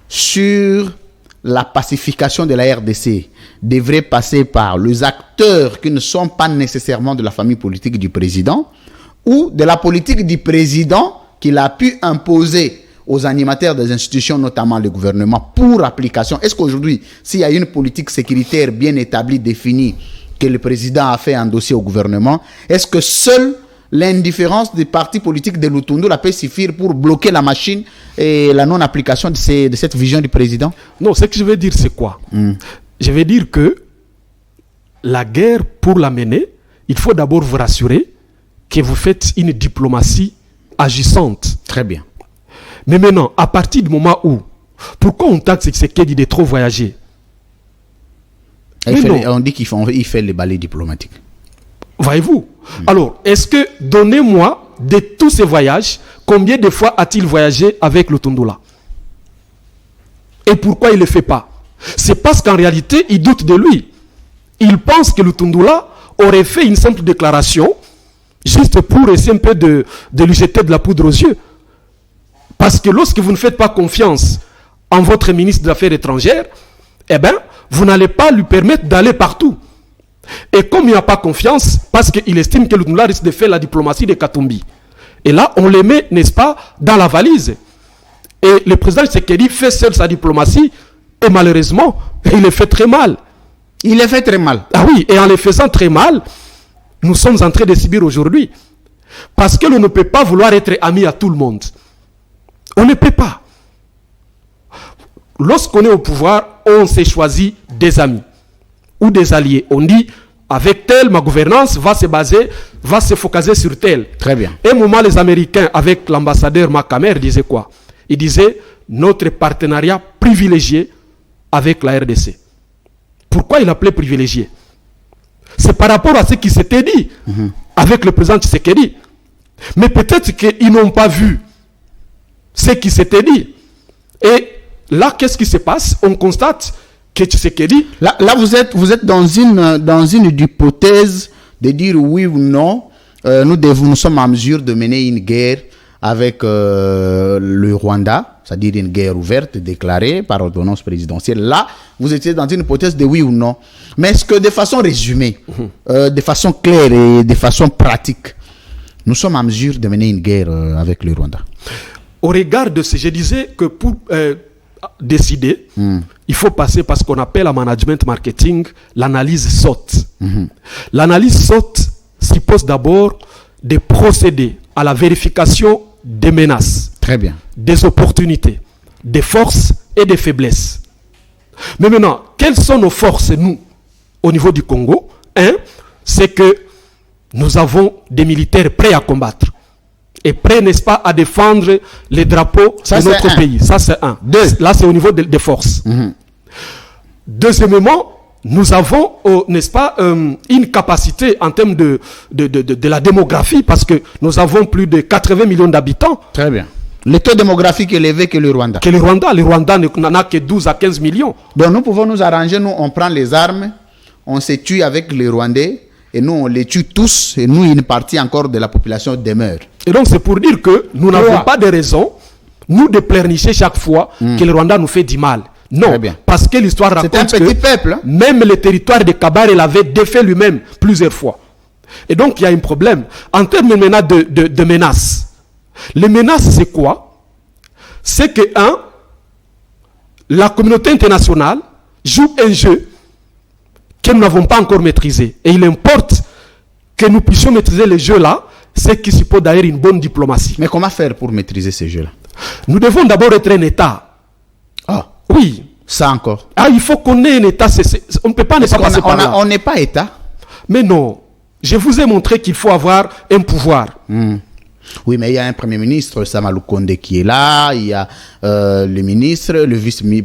sur la pacification de la RDC devrait passer par les acteurs qui ne sont pas nécessairement de la famille politique du président ou de la politique du président qu'il a pu imposer aux animateurs des institutions, notamment le gouvernement, pour application. Est-ce qu'aujourd'hui, s'il y a une politique sécuritaire bien établie, définie, que le président a fait endosser au gouvernement, est-ce que seule l'indifférence des partis politiques de Lutundula peut suffire pour bloquer la machine et la non-application de cette vision du président? Non, ce que je veux dire, c'est quoi? Je veux dire que la guerre, pour la mener, il faut d'abord vous rassurer que vous faites une diplomatie agissante. Très bien. Mais maintenant, à partir du moment où, pourquoi on taxe Tshisekedi de trop voyager? On dit qu'il fait les balais diplomatiques. Voyez-vous? Alors, est-ce que, donnez-moi, de tous ces voyages, combien de fois a-t-il voyagé avec Lutundula? Et pourquoi il ne le fait pas? C'est parce qu'en réalité, il doute de lui. Il pense que Lutundula aurait fait une simple déclaration, juste pour essayer un peu de lui jeter de la poudre aux yeux. Parce que lorsque vous ne faites pas confiance en votre ministre des Affaires étrangères, eh bien, vous n'allez pas lui permettre d'aller partout. Et comme il n'a pas confiance, parce qu'il estime que Lutundula risque de faire la diplomatie de Katumbi. Et là, on les met, n'est-ce pas, dans la valise. Et le président Tshisekedi fait seul sa diplomatie, et malheureusement, il le fait très mal. Il le fait très mal. Ah oui, et en le faisant très mal, nous sommes en train de subir aujourd'hui. Parce que l'on ne peut pas vouloir être ami à tout le monde. On ne peut pas. Lorsqu'on est au pouvoir, on s'est choisi des amis ou des alliés. On dit, avec tel, ma gouvernance va se focaliser sur tel. Très bien. Et à un moment, les Américains, avec l'ambassadeur Makamer, disaient quoi? Ils disaient, notre partenariat privilégié avec la RDC. Pourquoi il appelait privilégié? C'est par rapport à ce qui s'était dit avec le président Tshisekedi. Mais peut-être qu'ils n'ont pas vu ce qui s'était dit. Et là, qu'est-ce qui se passe? On constate que Tshisekedi... Là vous êtes dans une hypothèse de dire oui ou non, nous sommes en mesure de mener une guerre avec le Rwanda, c'est-à-dire une guerre ouverte déclarée par ordonnance présidentielle. Là, vous étiez dans une hypothèse de oui ou non. Mais est-ce que de façon résumée, de façon claire et de façon pratique, nous sommes en mesure de mener une guerre avec le Rwanda? Au regard de ce, je disais que pour décider, il faut passer par ce qu'on appelle en management marketing l'analyse SWOT. L'analyse SWOT suppose d'abord de procéder à la vérification des menaces, très bien, des opportunités, des forces et des faiblesses. Mais maintenant, quelles sont nos forces, nous, au niveau du Congo? C'est que nous avons des militaires prêts à combattre. Et prêts, n'est-ce pas, à défendre les drapeaux de notre pays. Ça, c'est un. Là, c'est au niveau des forces. Deuxièmement, nous avons, n'est-ce pas, une capacité en termes de la démographie, parce que nous avons plus de 80 millions d'habitants. Très bien. Le taux démographique est élevé que le Rwanda. Le Rwanda n'en a que 12 à 15 millions. Donc nous pouvons nous arranger, nous, on prend les armes, on se tue avec les Rwandais, et nous on les tue tous, et nous une partie encore de la population demeure. Et donc c'est pour dire que nous n'avons pas de raison, nous, de pleurnicher chaque fois que le Rwanda nous fait du mal. Non, parce que l'histoire raconte que peuple, hein? Même le territoire de Kabare l'avait défait lui-même plusieurs fois. Et donc il y a un problème. En termes maintenant de menaces, les menaces c'est quoi? C'est que, la communauté internationale joue un jeu que nous n'avons pas encore maîtrisé. Et il importe que nous puissions maîtriser les jeux-là, ce qui suppose d'ailleurs une bonne diplomatie. Mais comment faire pour maîtriser ces jeux-là? Nous devons d'abord être un État. Ah. Oui. Ça encore. Il faut qu'on ait un État. On ne peut pas ne pas passer par là. On n'est pas État. Mais non. Je vous ai montré qu'il faut avoir un pouvoir. Oui, mais il y a un Premier ministre, Sama Lukonde, qui est là. Il y a le ministre, le vice-premier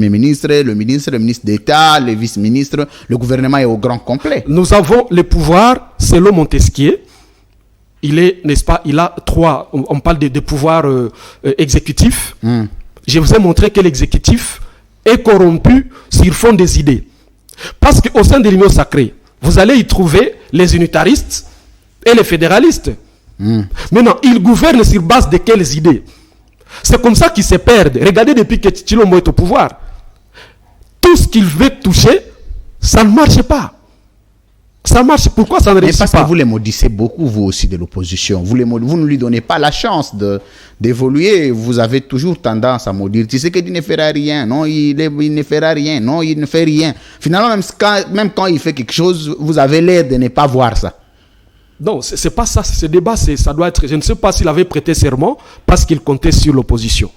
ministre, le ministre d'État, le vice-ministre. Le gouvernement est au grand complet. Nous avons le pouvoir, selon Montesquieu. Il est, n'est-ce pas, il a trois. On parle de pouvoirs exécutifs. Je vous ai montré que l'exécutif est corrompu sur fond des idées. Parce qu'au sein de l'Union sacrée, vous allez y trouver les unitaristes et les fédéralistes. Maintenant, ils gouvernent sur base de quelles idées? C'est comme ça qu'ils se perdent. Regardez depuis que Tshilombo est au pouvoir. Tout ce qu'il veut toucher, ça ne marche pas. Ça marche. Pourquoi ça ne réussit pas? Parce que vous les maudissez beaucoup, vous aussi, de l'opposition. Vous ne lui donnez pas la chance d'évoluer. Vous avez toujours tendance à maudire. Tu sais qu'il ne fera rien. Non, il ne fera rien. Non, il ne fait rien. Finalement, même quand il fait quelque chose, vous avez l'air de ne pas voir ça. Non, c'est pas ça. Ce débat, ça doit être... Je ne sais pas s'il avait prêté serment parce qu'il comptait sur l'opposition.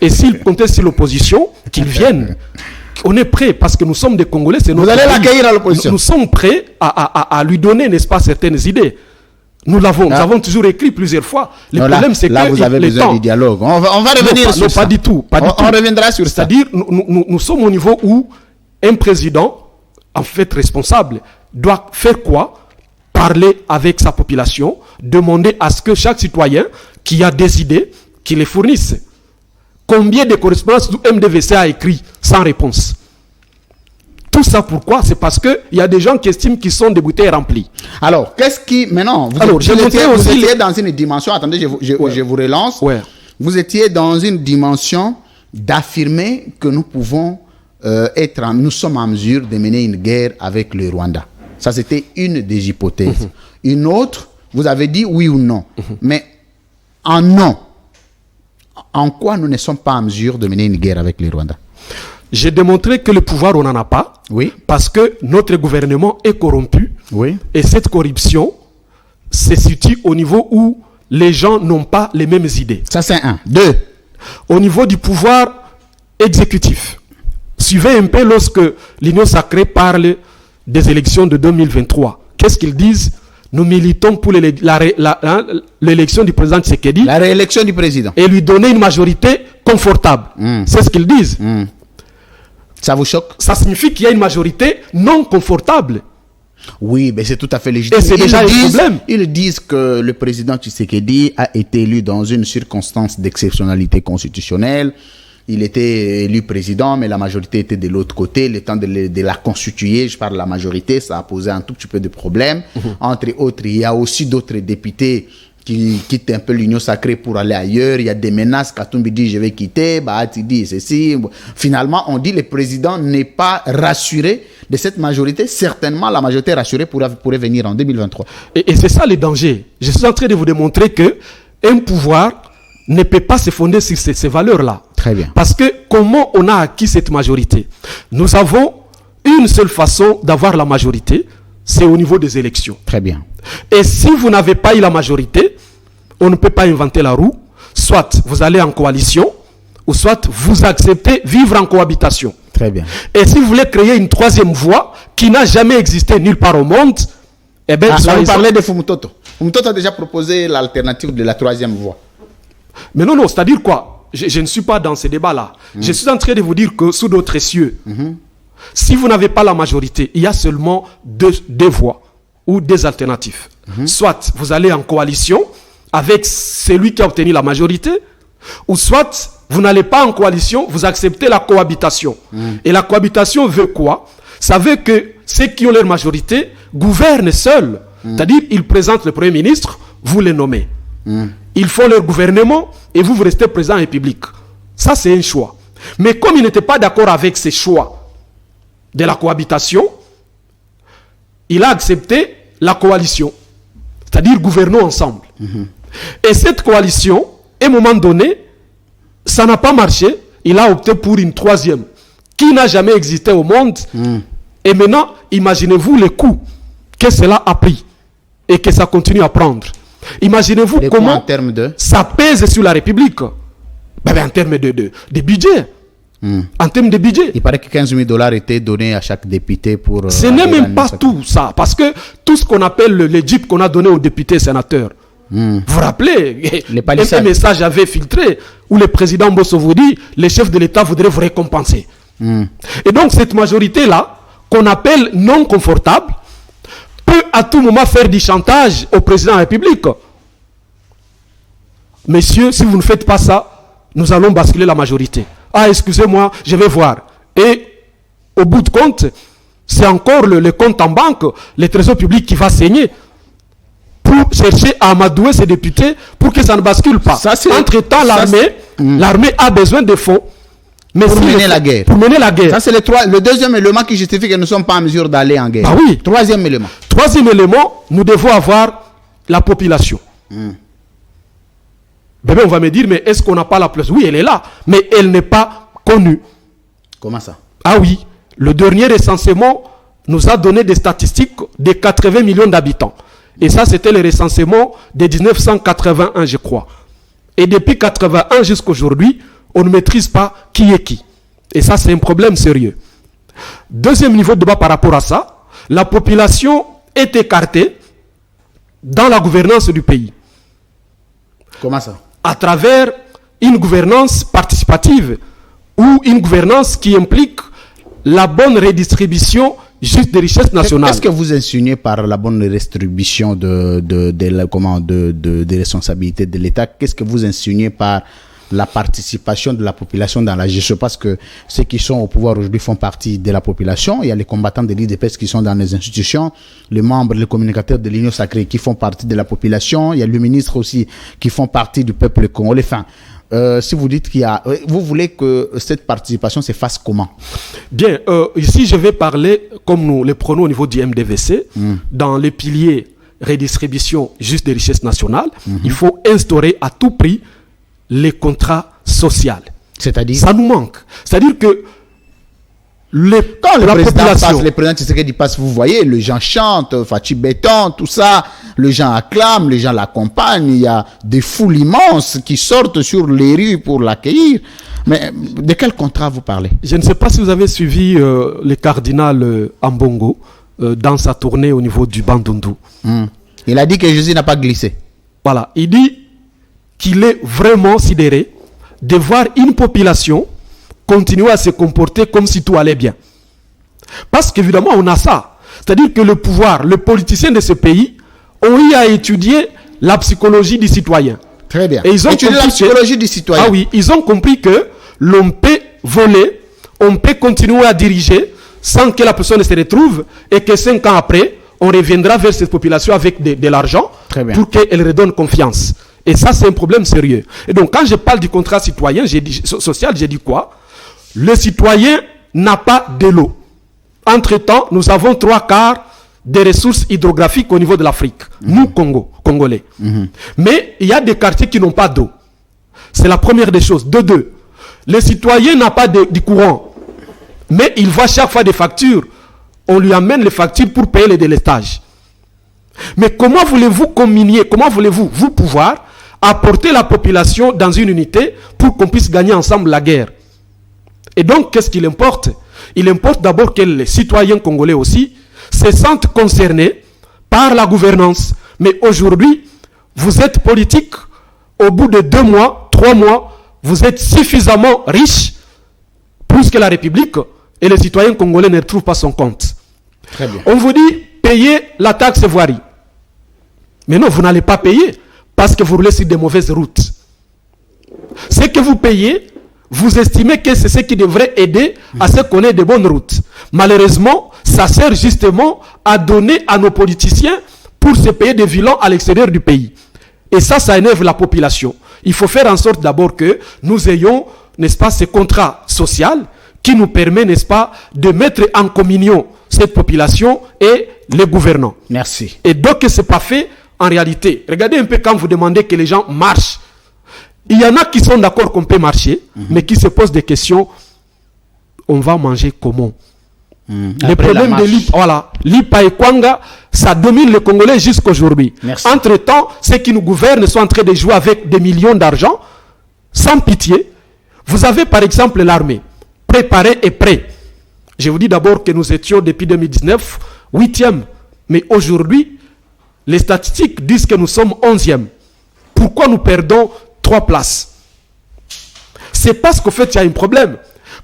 Et s'il comptait sur l'opposition, qu'il vienne... On est prêt parce que nous sommes des Congolais. Vous allez l'accueillir à l'opposition. Nous sommes prêts à lui donner, n'est-ce pas, certaines idées. Nous avons toujours écrit plusieurs fois. Le problème, c'est que là, vous avez besoin du dialogue. On va revenir sur ça. Pas du tout. On reviendra sur ça. C'est-à-dire, nous sommes au niveau où un président, en fait responsable, doit faire quoi? Parler avec sa population, demander à ce que chaque citoyen qui a des idées, qu'il les fournisse. Combien de correspondances MDVC a écrit sans réponse? Tout ça pourquoi? C'est parce qu'il y a des gens qui estiment qu'ils sont des bouteilles remplies. Alors, qu'est-ce qui... Maintenant, vous étiez dans une dimension... Attendez, je vous relance. Ouais. Vous étiez dans une dimension d'affirmer que nous pouvons nous sommes en mesure de mener une guerre avec le Rwanda. Ça, c'était une des hypothèses. Une autre, vous avez dit oui ou non. Mais en non, en quoi nous ne sommes pas en mesure de mener une guerre avec le Rwanda? J'ai démontré que le pouvoir, on n'en a pas. Oui. Parce que notre gouvernement est corrompu. Oui. Et cette corruption se situe au niveau où les gens n'ont pas les mêmes idées. Ça, c'est un. Deux. Au niveau du pouvoir exécutif. Suivez un peu lorsque l'Union sacrée parle des élections de 2023. Qu'est-ce qu'ils disent? Nous militons pour l'élection du président Tshisekedi. La réélection du président. Et lui donner une majorité confortable. C'est ce qu'ils disent. Ça vous choque? Ça signifie qu'il y a une majorité non confortable. Oui, mais c'est tout à fait légitime. Et c'est déjà un problème. Ils disent que le président Tshisekedi a été élu dans une circonstance d'exceptionnalité constitutionnelle. Il était élu président, mais la majorité était de l'autre côté. Le temps de la constituer, je parle de la majorité, ça a posé un tout petit peu de problèmes. Entre autres, il y a aussi d'autres députés qui quittent un peu l'Union sacrée pour aller ailleurs. Il y a des menaces. Katumbi dit je vais quitter, Bahati dit ceci. Finalement, on dit le président n'est pas rassuré de cette majorité. Certainement, la majorité rassurée pourrait venir en 2023. Et c'est ça le danger. Je suis en train de vous démontrer que un pouvoir ne peut pas se fonder sur ces valeurs-là. Très bien. Parce que comment on a acquis cette majorité? Nous avons une seule façon d'avoir la majorité, c'est au niveau des élections. Très bien. Et si vous n'avez pas eu la majorité, on ne peut pas inventer la roue. Soit vous allez en coalition, ou soit vous acceptez vivre en cohabitation. Très bien. Et si vous voulez créer une troisième voie qui n'a jamais existé nulle part au monde, eh bien... là, vous parlez de Fumutoto. Fumutoto a déjà proposé l'alternative de la troisième voie. Mais non, c'est-à-dire quoi? Je ne suis pas dans ces débats-là. Je suis en train de vous dire que sous d'autres cieux, si vous n'avez pas la majorité, il y a seulement deux voies ou des alternatives. Soit vous allez en coalition avec celui qui a obtenu la majorité, ou soit vous n'allez pas en coalition, vous acceptez la cohabitation. Et la cohabitation veut quoi? Ça veut que ceux qui ont leur majorité gouvernent seuls. C'est-à-dire, ils présentent le Premier ministre, vous les nommez. Ils font leur gouvernement et vous restez président de la République. Ça, c'est un choix. Mais comme ils n'étaient pas d'accord avec ces choix de la cohabitation, il a accepté la coalition. C'est-à-dire, gouvernons ensemble. Et cette coalition, à un moment donné, ça n'a pas marché. Il a opté pour une troisième qui n'a jamais existé au monde. Et maintenant, imaginez-vous les coups que cela a pris et que ça continue à prendre. Imaginez-vous comment ça pèse sur la République. En termes de budget. En termes de budget. Il paraît que 15 000 $ étaient donnés à chaque député pour... Ce n'est même pas tout ça. Parce que tout ce qu'on appelle les jeeps qu'on a donné aux députés et sénateurs, vous vous rappelez, un message avait filtré où le président Bosso vous dit, les chefs de l'État voudraient vous récompenser. Et donc cette majorité-là, qu'on appelle non confortable, peut à tout moment faire du chantage au président de la République. Messieurs, si vous ne faites pas ça, nous allons basculer la majorité. Ah, excusez-moi, je vais voir. Et au bout de compte, c'est encore le compte en banque, le trésor public qui va saigner pour chercher à amadouer ses députés pour que ça ne bascule pas. Entre-temps, l'armée a besoin de fonds. Mais pour mener la guerre. Pour mener la guerre. Ça, c'est le deuxième élément qui justifie que nous ne sommes pas en mesure d'aller en guerre. Ah oui. Troisième élément. Troisième élément, nous devons avoir la population. Bébé, on va me dire, mais est-ce qu'on n'a pas la place? Oui, elle est là, mais elle n'est pas connue. Comment ça? Ah oui, le dernier recensement nous a donné des statistiques de 80 millions d'habitants. Et ça, c'était le recensement de 1981, je crois. Et depuis 81 jusqu'à aujourd'hui, on ne maîtrise pas qui est qui. Et ça, c'est un problème sérieux. Deuxième niveau de débat par rapport à ça, la population est écartée dans la gouvernance du pays. Comment ça? À travers une gouvernance participative ou une gouvernance qui implique la bonne redistribution juste des richesses nationales. Qu'est-ce que vous insinuez par la bonne redistribution des responsabilités de l'État? Qu'est-ce que vous insinuez par la participation de la population dans la gestion? Parce que ceux qui sont au pouvoir aujourd'hui font partie de la population. Il y a les combattants de l'IDPS qui sont dans les institutions, les membres, les communicateurs de l'Union sacrée qui font partie de la population. Il y a le ministre aussi qui font partie du peuple congolais. Enfin, si vous dites qu'il y a... Vous voulez que cette participation se fasse comment? Bien, ici je vais parler, comme nous les prenons au niveau du MDVC, dans les piliers redistribution juste des richesses nationales, il faut instaurer à tout prix les contrats sociaux. C'est-à-dire? Ça nous manque. C'est-à-dire que quand le président passe, le président Tshisekedi passe, vous voyez, les gens chantent, Fatih Béton, tout ça, les gens acclament, les gens l'accompagnent, il y a des foules immenses qui sortent sur les rues pour l'accueillir. Mais de quel contrat vous parlez? Je ne sais pas si vous avez suivi le cardinal Ambongo dans sa tournée au niveau du Bandundu. Il a dit que Jésus n'a pas glissé. Voilà, il dit qu'il est vraiment sidéré de voir une population continuer à se comporter comme si tout allait bien. Parce qu'évidemment, on a ça. C'est-à-dire que le pouvoir, le politicien de ce pays, ont eu à étudier la psychologie du citoyen. Très bien. Et ils ont étudier la psychologie du citoyen. Ah oui, ils ont compris que l'on peut voler, on peut continuer à diriger sans que la personne ne se retrouve et que 5 ans après, on reviendra vers cette population avec de l'argent pour qu'elle redonne confiance. Et ça, c'est un problème sérieux. Et donc, quand je parle du contrat citoyen, social, j'ai dit quoi? Le citoyen n'a pas de l'eau. Entre-temps, nous avons 3/4 des ressources hydrographiques au niveau de l'Afrique. Nous, Congolais. Mais il y a des quartiers qui n'ont pas d'eau. C'est la première des choses. De deux, le citoyen n'a pas de courant. Mais il voit chaque fois des factures. On lui amène les factures pour payer les délestages. Mais comment voulez-vous combiner, comment voulez-vous, vous pouvoir apporter la population dans une unité pour qu'on puisse gagner ensemble la guerre? Et donc, qu'est-ce qu'il importe? Il importe d'abord que les citoyens congolais aussi se sentent concernés par la gouvernance. Mais aujourd'hui, vous êtes politique, au bout de 2 mois, 3 mois, vous êtes suffisamment riche, plus que la République, et les citoyens congolais ne retrouvent pas son compte. Très bien. On vous dit, payez la taxe voirie. Mais non, vous n'allez pas payer, parce que vous roulez sur des mauvaises routes. Ce que vous payez, vous estimez que c'est ce qui devrait aider à ce qu'on ait de bonnes routes. Malheureusement, ça sert justement à donner à nos politiciens pour se payer des vilans à l'extérieur du pays. Et ça énerve la population. Il faut faire en sorte d'abord que nous ayons, n'est-ce pas, ce contrat social qui nous permet, n'est-ce pas, de mettre en communion cette population et les gouvernants. Merci. Et donc, ce n'est pas fait en réalité. Regardez un peu quand vous demandez que les gens marchent. Il y en a qui sont d'accord qu'on peut marcher, mais qui se posent des questions. On va manger comment? Les problèmes de l'IPA et Kwanga, ça domine les Congolais jusqu'aujourd'hui. Entre-temps, ceux qui nous gouvernent sont en train de jouer avec des millions d'argent, sans pitié. Vous avez par exemple l'armée, préparée et prête. Je vous dis d'abord que nous étions depuis 2019 8e. Mais aujourd'hui, les statistiques disent que nous sommes 11e. Pourquoi nous perdons 3 places? C'est parce qu'au fait, il y a un problème.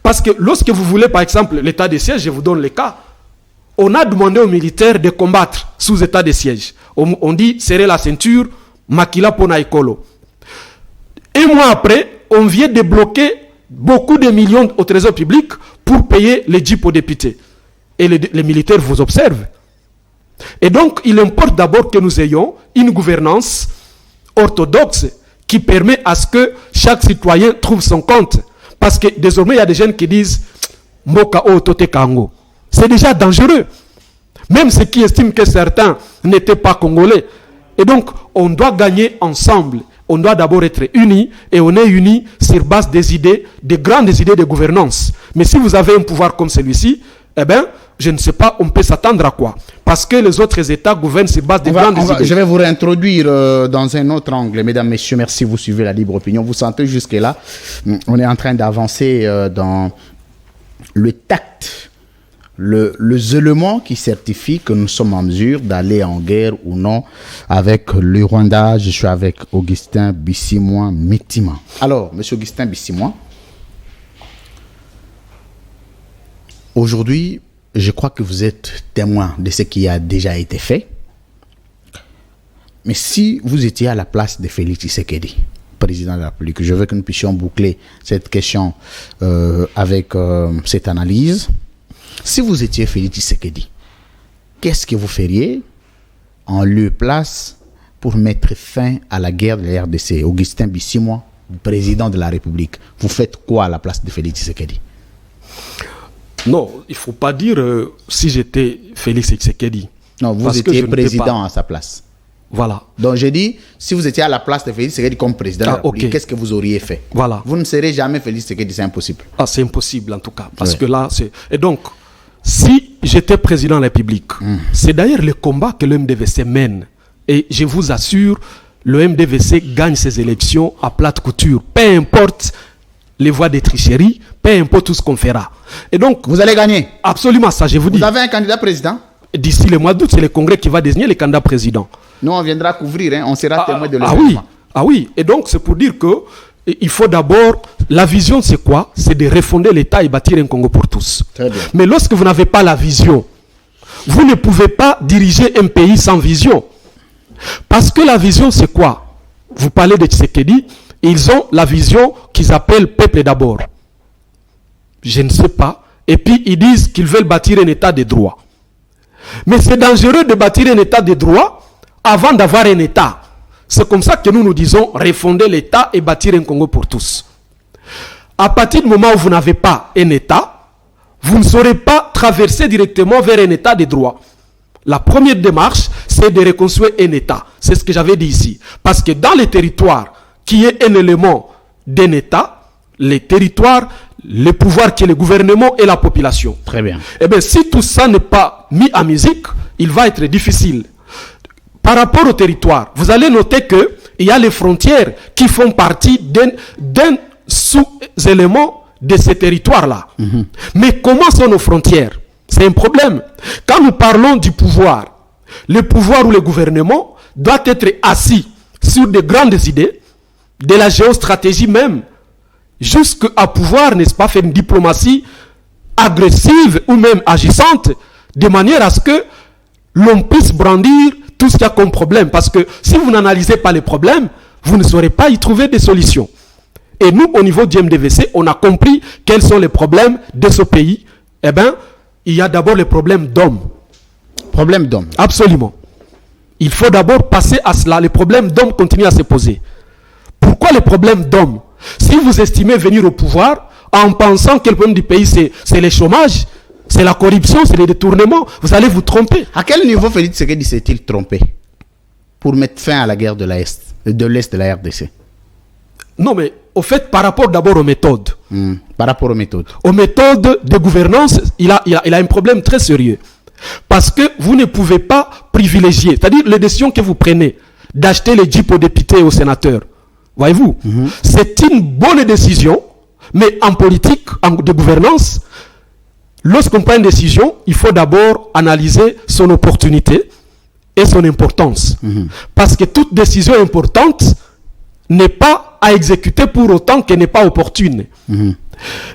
Parce que lorsque vous voulez, par exemple, l'état de siège, je vous donne le cas, on a demandé aux militaires de combattre sous état de siège. On dit serrer la ceinture, makila pona ekolo. Un mois après, on vient débloquer beaucoup de millions au trésor public pour payer les jeeps aux députés. Et les militaires vous observent. Et donc, il importe d'abord que nous ayons une gouvernance orthodoxe qui permet à ce que chaque citoyen trouve son compte. Parce que désormais, il y a des jeunes qui disent « Moka o tote kango ». C'est déjà dangereux. Même ceux qui estiment que certains n'étaient pas congolais. Et donc, on doit gagner ensemble. On doit d'abord être unis. Et on est unis sur base des idées, des grandes idées de gouvernance. Mais si vous avez un pouvoir comme celui-ci, eh bien, je ne sais pas, on peut s'attendre à quoi? Parce que les autres États gouvernent sur base des grandes idées. Je vais vous réintroduire dans un autre angle. Mesdames, Messieurs, merci, vous suivez la libre opinion. Vous sentez jusque-là, on est en train d'avancer dans le tact, le zèlement qui certifie que nous sommes en mesure d'aller en guerre ou non avec le Rwanda. Je suis avec Augustin Bissimois Mitima. Alors, Monsieur Augustin Bissimois, aujourd'hui, je crois que vous êtes témoin de ce qui a déjà été fait. Mais si vous étiez à la place de Félix Tshisekedi, président de la République, je veux que nous puissions boucler cette question avec cette analyse. Si vous étiez Félix Tshisekedi, qu'est-ce que vous feriez en lieu et place pour mettre fin à la guerre de la RDC? Augustin Bissimois, président de la République, vous faites quoi à la place de Félix Tshisekedi? Non, il ne faut pas dire si j'étais Félix Tshisekedi. Non, vous étiez président à sa place. Voilà. Donc j'ai dit, si vous étiez à la place de Félix Tshisekedi comme président de la République, qu'est-ce que vous auriez fait? Voilà. Vous ne serez jamais Félix Tshisekedi, c'est impossible. Ah, c'est impossible en tout cas. Parce que là, c'est... Et donc, si j'étais président de la République, c'est d'ailleurs le combat que le MDVC mène. Et je vous assure, le MDVC gagne ses élections à plate couture. Peu importe les voies de tricherie, peu importe tout ce qu'on fera. Et donc, vous allez gagner. Absolument, ça je vous dis. Vous avez un candidat président? D'ici le mois d'août, c'est le Congrès qui va désigner le candidat président. Nous, on viendra couvrir, hein, on sera témoin de l'événement. Oui. Et donc, c'est pour dire que il faut d'abord... La vision, c'est quoi? C'est de refonder l'État et bâtir un Congo pour tous. Très bien. Mais lorsque vous n'avez pas la vision, vous ne pouvez pas diriger un pays sans vision. Parce que la vision, c'est quoi? Vous parlez de Tshisekedi, ils ont la vision qu'ils appellent peuple d'abord. Je ne sais pas. Et puis, ils disent qu'ils veulent bâtir un État de droit. Mais c'est dangereux de bâtir un État de droit avant d'avoir un État. C'est comme ça que nous disons refonder l'État et bâtir un Congo pour tous. À partir du moment où vous n'avez pas un État, vous ne saurez pas traverser directement vers un État de droit. La première démarche, c'est de reconstruire un État. C'est ce que j'avais dit ici. Parce que dans les territoires, qui est un élément d'un État, les territoires, le pouvoir qui est le gouvernement et la population. Très bien. Eh bien, si tout ça n'est pas mis en musique, il va être difficile. Par rapport au territoire, vous allez noter qu'il y a les frontières qui font partie d'un sous-élément de ces territoires-là. Mais comment sont nos frontières? C'est un problème. Quand nous parlons du pouvoir, le pouvoir ou le gouvernement doit être assis sur de grandes idées, de la géostratégie même, jusqu'à pouvoir, n'est-ce pas, faire une diplomatie agressive ou même agissante, de manière à ce que l'on puisse brandir tout ce qu'il y a comme problème. Parce que si vous n'analysez pas les problèmes, vous ne saurez pas y trouver des solutions. Et nous, au niveau du MDVC, on a compris quels sont les problèmes de ce pays. Eh bien, il y a d'abord les problèmes d'hommes. Problème d'hommes. Absolument. Il faut d'abord passer à cela. Les problèmes d'hommes continuent à se poser. Pourquoi les problèmes d'hommes? Si vous estimez venir au pouvoir en pensant que le problème du pays, c'est le chômage, c'est la corruption, c'est les détournements, vous allez vous tromper. À quel niveau Félix Tshisekedi s'est-il trompé pour mettre fin à la guerre de l'Est de la RDC? Non, mais au fait, par rapport d'abord aux méthodes. Par rapport aux méthodes. Aux méthodes de gouvernance, il a un problème très sérieux. Parce que vous ne pouvez pas privilégier, c'est-à-dire les décisions que vous prenez d'acheter les jeeps aux députés et aux sénateurs. Voyez-vous, c'est une bonne décision, mais en politique, de gouvernance, lorsqu'on prend une décision, il faut d'abord analyser son opportunité et son importance. Parce que toute décision importante n'est pas à exécuter pour autant qu'elle n'est pas opportune.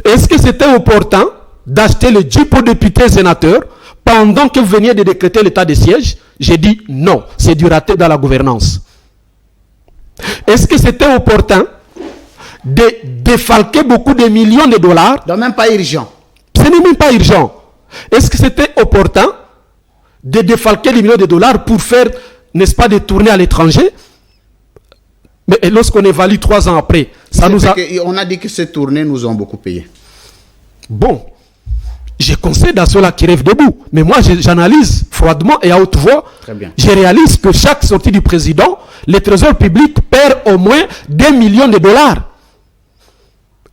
Est-ce que c'était opportun d'acheter les jeeps aux députés et sénateurs pendant que vous veniez de décréter l'état de siège? J'ai dit non, c'est du raté dans la gouvernance. Est-ce que c'était opportun de défalquer beaucoup de millions de dollars? Donc même pas urgent. Ce n'est même pas urgent. Est-ce que c'était opportun de défalquer des millions de dollars pour faire, n'est-ce pas, des tournées à l'étranger? Mais lorsqu'on évalue 3 ans après, ça nous a... On a dit que ces tournées nous ont beaucoup payé. Bon, je concède à ceux-là qui rêvent debout. Mais moi, j'analyse froidement et à haute voix. Très bien. Je réalise que chaque sortie du président, le trésor public perd au moins 2 millions de dollars.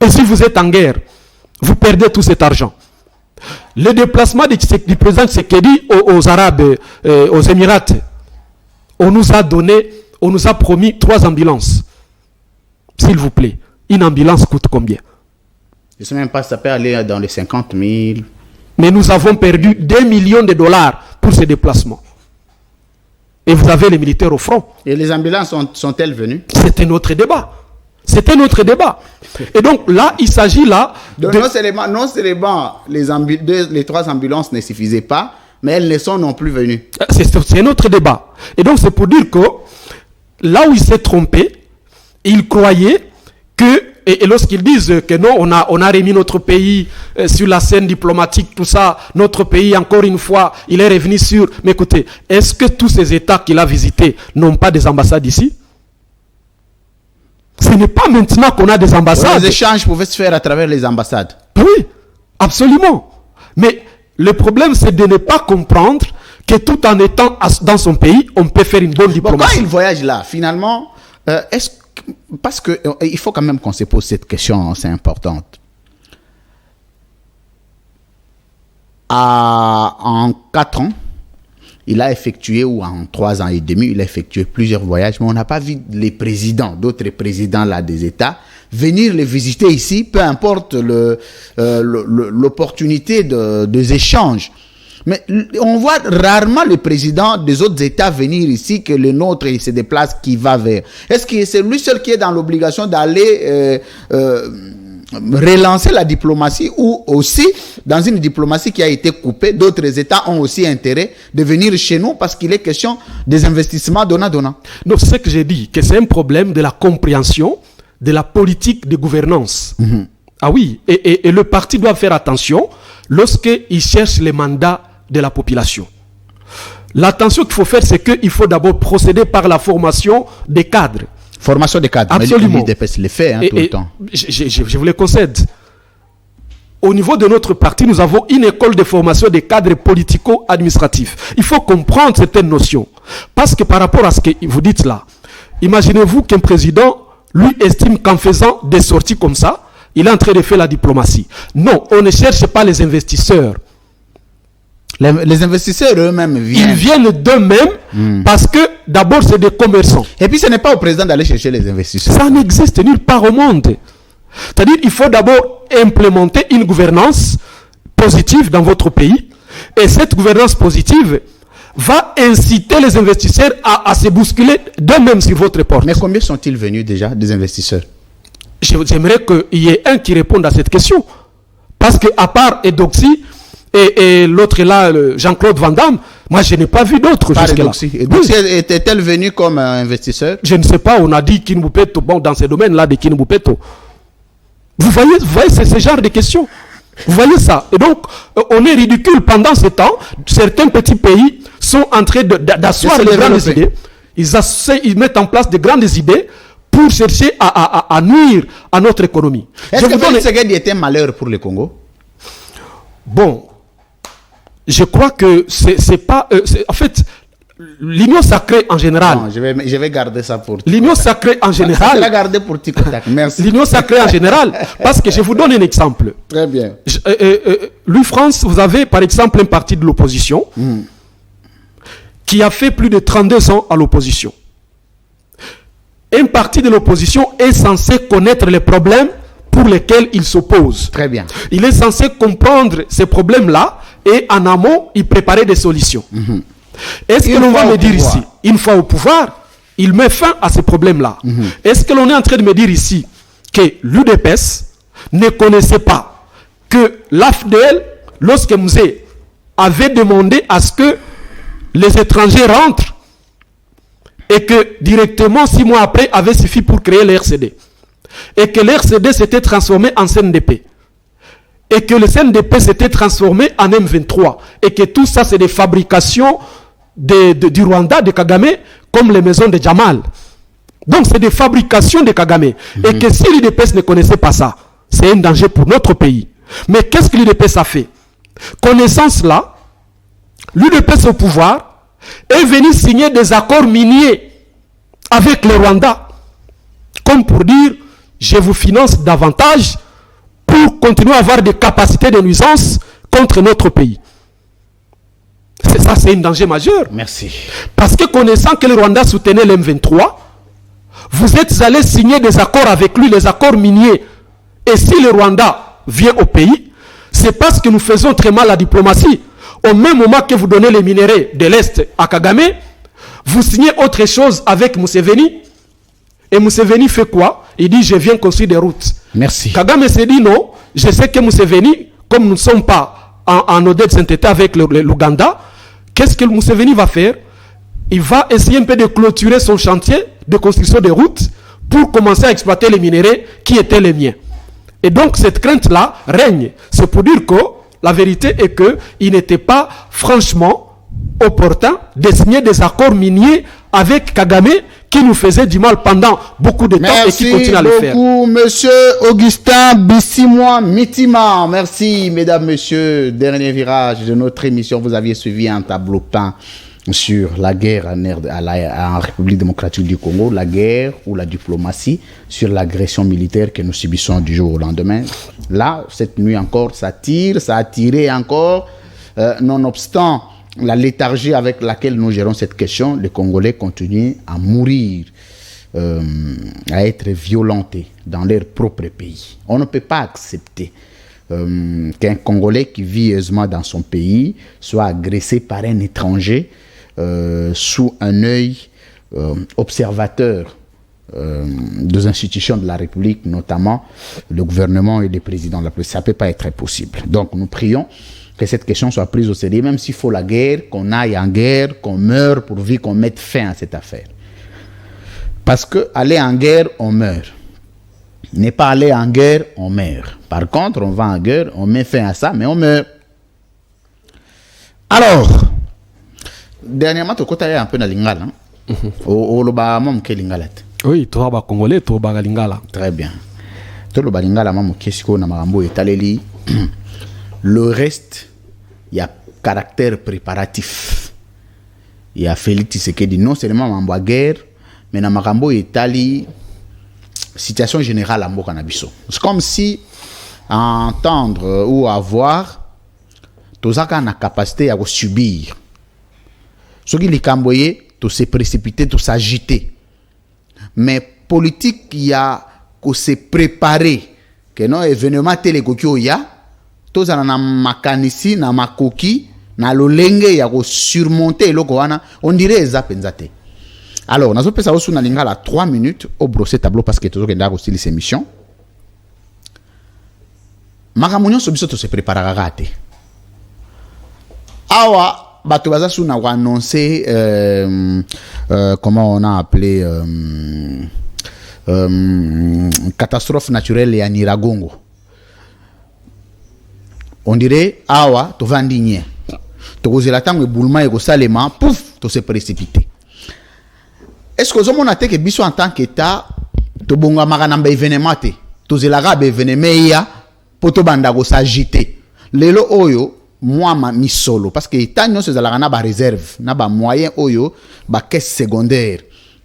Et si vous êtes en guerre, vous perdez tout cet argent. Le déplacement du président Tshisekedi aux Arabes, aux Émirats, on nous a promis 3 ambulances. S'il vous plaît, une ambulance coûte combien? Je ne sais même pas si ça peut aller dans les 50 000. Mais nous avons perdu 2 millions de dollars pour ces déplacements. Et vous avez les militaires au front. Et les ambulances sont-elles venues? C'était notre débat. C'était notre débat. Et donc là, il s'agit là... Non seulement les 3 ambulances ne suffisaient pas, mais elles ne sont non plus venues. C'est notre débat. Et donc c'est pour dire que là où il s'est trompé, il croyait que, et lorsqu'ils disent que non, on a remis notre pays sur la scène diplomatique, tout ça, notre pays, encore une fois, il est revenu sur... Mais écoutez, est-ce que tous ces États qu'il a visités n'ont pas des ambassades ici? Ce n'est pas maintenant qu'on a des ambassades. Les échanges pouvaient se faire à travers les ambassades. Oui, absolument. Mais le problème, c'est de ne pas comprendre que tout en étant dans son pays, on peut faire une bonne diplomatie. Quand il voyage là, finalement, parce que il faut quand même qu'on se pose cette question, c'est importante. En 4 ans, il a effectué, ou en 3 ans et demi, il a effectué plusieurs voyages, mais on n'a pas vu les présidents, d'autres présidents là des États, venir les visiter ici, peu importe l'opportunité des échanges. Mais on voit rarement le président des autres États venir ici, que le nôtre il se déplace, qui va vers. Est-ce que c'est lui seul qui est dans l'obligation d'aller relancer la diplomatie, ou aussi dans une diplomatie qui a été coupée, d'autres États ont aussi intérêt de venir chez nous parce qu'il est question des investissements donnant-donnant? Donc c'est ce que j'ai dit, que c'est un problème de la compréhension de la politique de gouvernance. Ah oui, et le parti doit faire attention lorsqu'il cherche les mandats de la population. L'attention qu'il faut faire, c'est qu'il faut d'abord procéder par la formation des cadres. Formation des cadres. Absolument. Mais l'UDPS le fait tout le temps. Je vous le concède. Au niveau de notre parti, nous avons une école de formation des cadres politico-administratifs. Il faut comprendre certaines notions. Parce que par rapport à ce que vous dites là, imaginez-vous qu'un président, lui, estime qu'en faisant des sorties comme ça, il est en train de faire la diplomatie. Non, on ne cherche pas les investisseurs. Les investisseurs eux-mêmes viennent. Ils viennent d'eux-mêmes parce que d'abord c'est des commerçants. Et puis ce n'est pas au président d'aller chercher les investisseurs. Ça n'existe nulle part au monde. C'est-à-dire qu'il faut d'abord implémenter une gouvernance positive dans votre pays. Et cette gouvernance positive va inciter les investisseurs à se bousculer d'eux-mêmes sur votre porte. Mais combien sont-ils venus déjà, des investisseurs? J'aimerais qu'il y ait un qui réponde à cette question. Parce qu'à part Edoxy et l'autre là, Jean-Claude Van Damme, moi je n'ai pas vu d'autres jusque-là. Edoxy était-elle venue comme investisseur? Je ne sais pas, on a dit Kinbupeto, bon, dans ces domaines-là de Kinbupeto. Vous voyez c'est ce genre de questions. Vous voyez ça. Et donc, on est ridicule pendant ce temps. Certains petits pays sont en train d'asseoir les grandes idées. Ils mettent en place de grandes idées pour chercher à nuire à notre économie. Est-ce que Félix Tshisekedi était un malheur pour le Congo? Bon, je crois que c'est pas... en fait, l'union sacrée en général... Non, je vais garder ça pour... L'union sacrée en général... Je vais la garder pour Tikotak, merci. L'union sacrée en général, parce que je vous donne un exemple. Très bien. L'UFrance, vous avez par exemple un parti de l'opposition qui a fait plus de 32 ans à l'opposition. Un parti de l'opposition est censé connaître les problèmes pour lesquels il s'oppose. Très bien. Il est censé comprendre ces problèmes-là et en amont, y préparer des solutions. Est-ce que l'on va me dire ici, une fois au pouvoir, il met fin à ces problèmes-là? Est-ce que l'on est en train de me dire ici que l'UDPS ne connaissait pas que l'AFDL, lorsque Mzee avait demandé à ce que les étrangers rentrent et que directement 6 mois après avait suffi pour créer l'RCD et que l'RCD s'était transformé en CNDP et que le CNDP s'était transformé en M23 et que tout ça c'est des fabrications du Rwanda, de Kagame, comme les maisons de Jamal. Donc c'est des fabrications de Kagame. Et que si l'UDPS ne connaissait pas ça, c'est un danger pour notre pays. Mais qu'est-ce que l'UDPS a fait? Connaissant cela, l'UDPS au pouvoir est venu signer des accords miniers avec le Rwanda, comme pour dire je vous finance davantage pour continuer à avoir des capacités de nuisance contre notre pays. Ça, c'est un danger majeur. Merci. Parce que connaissant que le Rwanda soutenait l'M23, vous êtes allé signer des accords avec lui, les accords miniers. Et si le Rwanda vient au pays, c'est parce que nous faisons très mal la diplomatie. Au même moment que vous donnez les minéraux de l'Est à Kagame, vous signez autre chose avec Museveni. Et Museveni fait quoi? Il dit, je viens construire des routes. Merci. Kagame s'est dit, non, je sais que Museveni, comme nous ne sommes pas en odeur de sainteté avec l'Ouganda, qu'est-ce que Museveni va faire? Il va essayer un peu de clôturer son chantier de construction de routes pour commencer à exploiter les minéraux qui étaient les miens. Et donc cette crainte-là règne. C'est pour dire que la vérité est qu'il n'était pas franchement opportun de signer des accords miniers avec Kagame qui nous faisait du mal pendant beaucoup de temps et qui continue à le faire. Merci beaucoup, monsieur Augustin Bissimois Mitima. Merci, mesdames, messieurs. Dernier virage de notre émission. Vous aviez suivi un tableau peint sur la guerre en République démocratique du Congo, la guerre ou la diplomatie, sur l'agression militaire que nous subissons du jour au lendemain. Là, cette nuit encore, ça tire, ça a tiré encore, nonobstant la léthargie avec laquelle nous gérons cette question, les Congolais continuent à mourir, à être violentés dans leur propre pays. On ne peut pas accepter qu'un Congolais qui vit aisément dans son pays soit agressé par un étranger sous un œil observateur des institutions de la République, notamment le gouvernement et les présidents de la République. Ça ne peut pas être possible. Donc nous prions que cette question soit prise au sérieux, même s'il faut la guerre, qu'on aille en guerre, qu'on meure pourvu qu'on mette fin à cette affaire. Parce que aller en guerre, on meurt. N'est pas aller en guerre, on meurt. Par contre, on va en guerre, on met fin à ça, mais on meurt. Alors, dernièrement, tu as un peu de lingala. Au loba mom ke lingala. Oui, tu as congolais, tu as lingala. Très bien. Tu loba lingala mom kesiko na marambo etaleli. Le reste, il y a caractère préparatif. Il y a Félix Tshisekedi, non seulement en guerre, mais dans Marambo et Tali, situation générale à Mokanabiso. C'est comme si, à entendre ou à voir, tout ça a la capacité à subir. Ce qui est camboyé, tout se précipiter, tout s'agiter. Mais politique, il y a que se préparer, que non événement tel que il y a. Tous na makanisi na makoki na lolenge ya ko surmonter loko wana on dirait ezapenzate. Alors nazo pesa osu na lingala 3 minutes au brosser tableau parce que toujours kenda ko style cette émission. Makamunyo so biso to se préparer raté. Awa bato baza sou na ko annoncer comment on a appelé catastrophe naturelle ya Nyiragongo. On dirait awa to vandinye to kozela tango eboulema ekosalema pouf to se précipiter. Est-ce que ozomona te ke biso en tant qu'État to bongamaka na ba événement te to zelaka ba événement ya po to banda ko s'agiter lelo oyo moi ma misolo parce que État nyonso ezalaka na ba réserve na ba moyen oyo ba caisse secondaire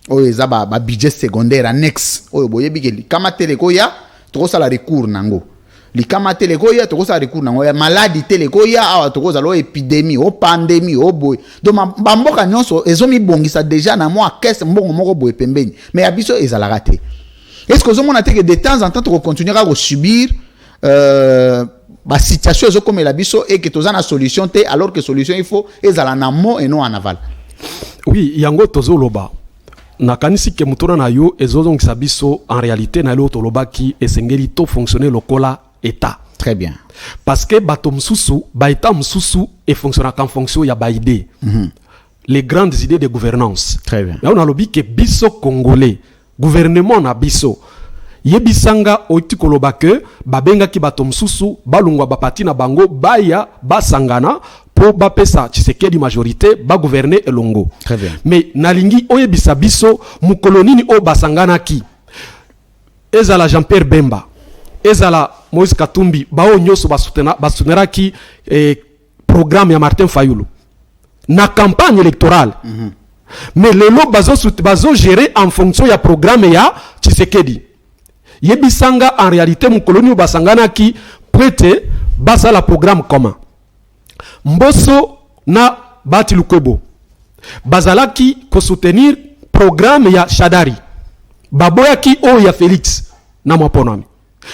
oyo eza ba budget secondaire annexe oyo boyebi ke kama teleko ya to sala recours nango likama teleko ya to sala recours nango ya maladie teleko ya awa to sala épidémie o pandémie o boy donc bamboka nyonso ezomi bongisa déjà na moi caisse mbongo moko boy pembeni mais abiso ezalaka te. Est-ce que ozomona te que de temps en temps to continuer à subir la situation comme la biso et que tu as une solution alors que solution il faut ezala en amont et non en aval. Oui, yango tozoloba nakanisi ke mutura na yo ezozongisa biso en réalité na lo toloba ki esengeli to fonctionner lokola état. Très bien. Parce que bato msusu ba état msusu et fonctionner en fonction ya ba idée. Les grandes idées de gouvernance. Très bien. Là on a lobi ke biso congolais gouvernement na biso yebisanga oiti koloba ke babenga ki bato msusu balungwa bapati na bango baya basangana po bapesa Tshisekedi majorité ba gouverner elongo. Très bien. Mais nalingi oyebisa biso mukolonini o basangana ki ezala Jean-Pierre Bemba ezala Moïse Katumbi bao nyoso basoutenera ki programme ya Martin Fayulu na campagne électorale. Mais lelo bazo gérer en fonction ya programme ya Tshisekedi. Yebisanga en réalité mukoloni basangana ki prête basa la programme commun. Mboso na Bati Lukwebo bazalaki ko soutenir programme ya Shadari. Baboya ki o ya Félix na mwaponami.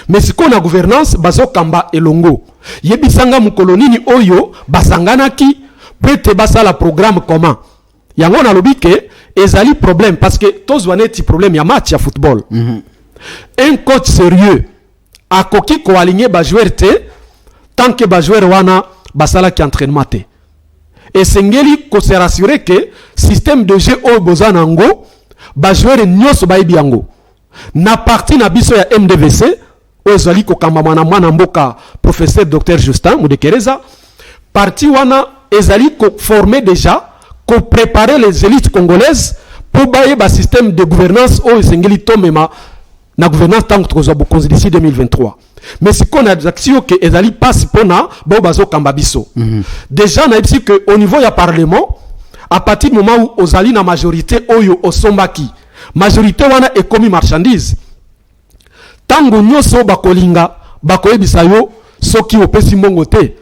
Mais si qu'on a gouvernance bazo kamba elongo. Yebisanga mukoloni ni oyo basangana ki prête basa la programme commun. Yango na lobi ke ezali problème parce que tozwane ti problème ya match ya football. Un coach sérieux a koki ko aligner ba joueur te tant que ba joueur wana basala ki entraînement te. Et sengeli ko se rassurer que système de jeu o bozanango ba joueur nyoso ba ibiango. Na parti na biso ya MDVC o ezali ko kamba mwana mboka professeur Dr Justin Mudekereza parti wana ezali ko former déjà ko préparer les élites congolaises pour bailler ba système de gouvernance o sengeli tomema na gouvernance tant que d'ici 2023. Mais si qu'on a des actions que ezali passe pona bo bazo kambabiso. Déjà na dit que au niveau ya parlement à partir du moment où ozali na majorité oyo osombaki majorité wana est commis marchandise tango nyoso bakolinga bakoyebisa yo soki opesi mbongo te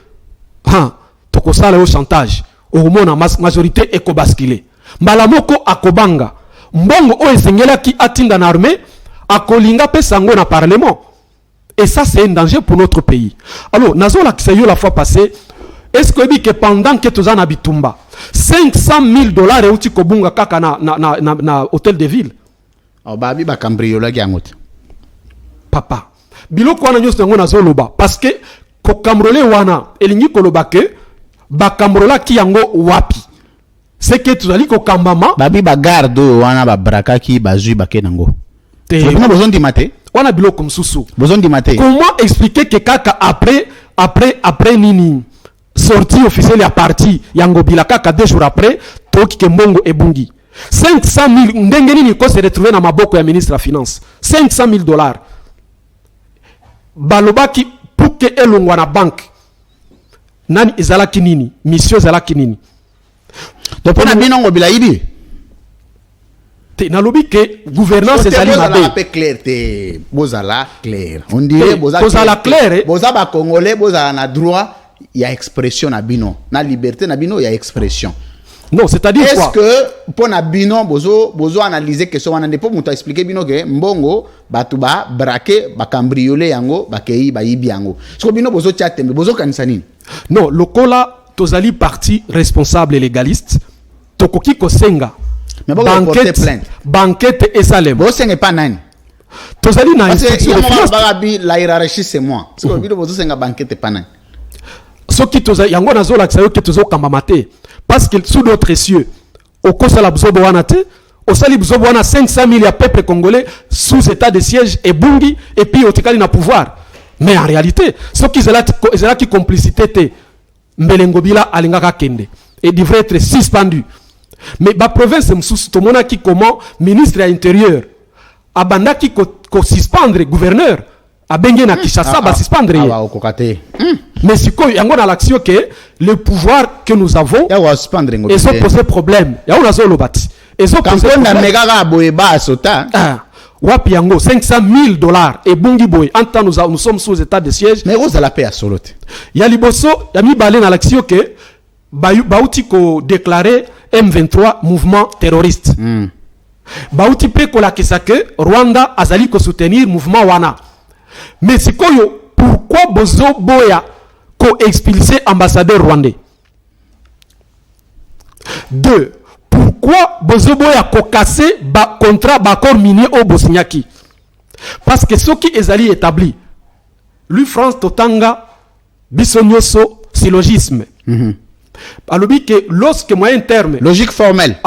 tokosala yo chantage omona majorité ekobasculer mbala moko akobanga mbongo o esengelaki atinda na armée akolinga pesango na parlement et ça c'est un danger pour notre pays. Alors nazo la la fois passée est-ce que pendant que tu as na bitumba $500,000 et uti kobunga kaka na hôtel de ville babi ba cambriola gangote papa biloko wana nyoso ngo nazo loba parce que ko cambrioler wana elingi koloba ke ba cambriola ki yango wapi c'est que tu allais ko kambama babi ba garde wana ba braka ki bazui ba kenango te on a besoin de mater wana biloko msusu besoin de mater. Comment expliquer que kaka après nini sortie officielle ya parti yango bila kaka 2 jours après toki ke mbongo ebungi $500,000 ndenge nini ko se retrouver na maboko ya ministre la finance $500,000 balobaki pour que elongwa na banque nani ezalaki nini mission ezalaki nini donc on a bien ngo bila ibi te nalobi ke gouvernance ezali mabe clair te bozala clair on dirait bozala clair boza ba congolais bozala na droit ya expression na bino na liberté na bino ya expression. Non, c'est-à-dire est-ce quoi? que pour na bino bozo analyser question wana ndipo muta expliquer bino ke mbongo batu ba braquer ba cambrioler yango ba kei ba yibi yango so bino bozo chatembe bozo kanisa nini? Non, lokola tozali parti responsable légaliste tokoki kosenga mais bon porter plainte banquette et salem bo senga pas nani tozali na instruction de finance bagabi la hiérarchie c'est moi parce que bino bozo senga banquette pas nani soki tozali yango nazo lakisa yo ke tozo kamba mate parce que sous d'autres cieux au kosa la bzobo wana te Au sali bzobwana 500 000 ya peuple congolais sous état de siège et bungi et puis otikali na pouvoir. Mais en réalité, ce qui est là qui complicité te Mbelengobila alingaka kende et devrait être suspendu. Mais la province msusu tomona ki comment ministre de l'intérieur abanda ki ko suspendre gouverneur abenge na Kinshasa ba suspendre. Mais si quoi yango na l'action que le pouvoir que nous avons et ça pose problème. Ya on a zo lobati. Et ça pose problème. Wapi yango 500 000 $ et bungi boy en temps nous sommes sous état de siège. Mais vous la paix à solote. Ya liboso ya mi balé na l'action que bauti ko déclarer M23 mouvement terroriste. Bauti pe ko la kesake Rwanda azali ko soutenir mouvement wana. Mais c'est quoi pourquoi bozo boya ko expulser ambassadeur rwandais? 2. Pourquoi bozo boya ko casser ba contrat ba accord minier au Bosniaki? Parce que ce qui est ali établi lui France Totanga bisonyoso syllogisme. Alors que lorsque moyen terme logique formelle.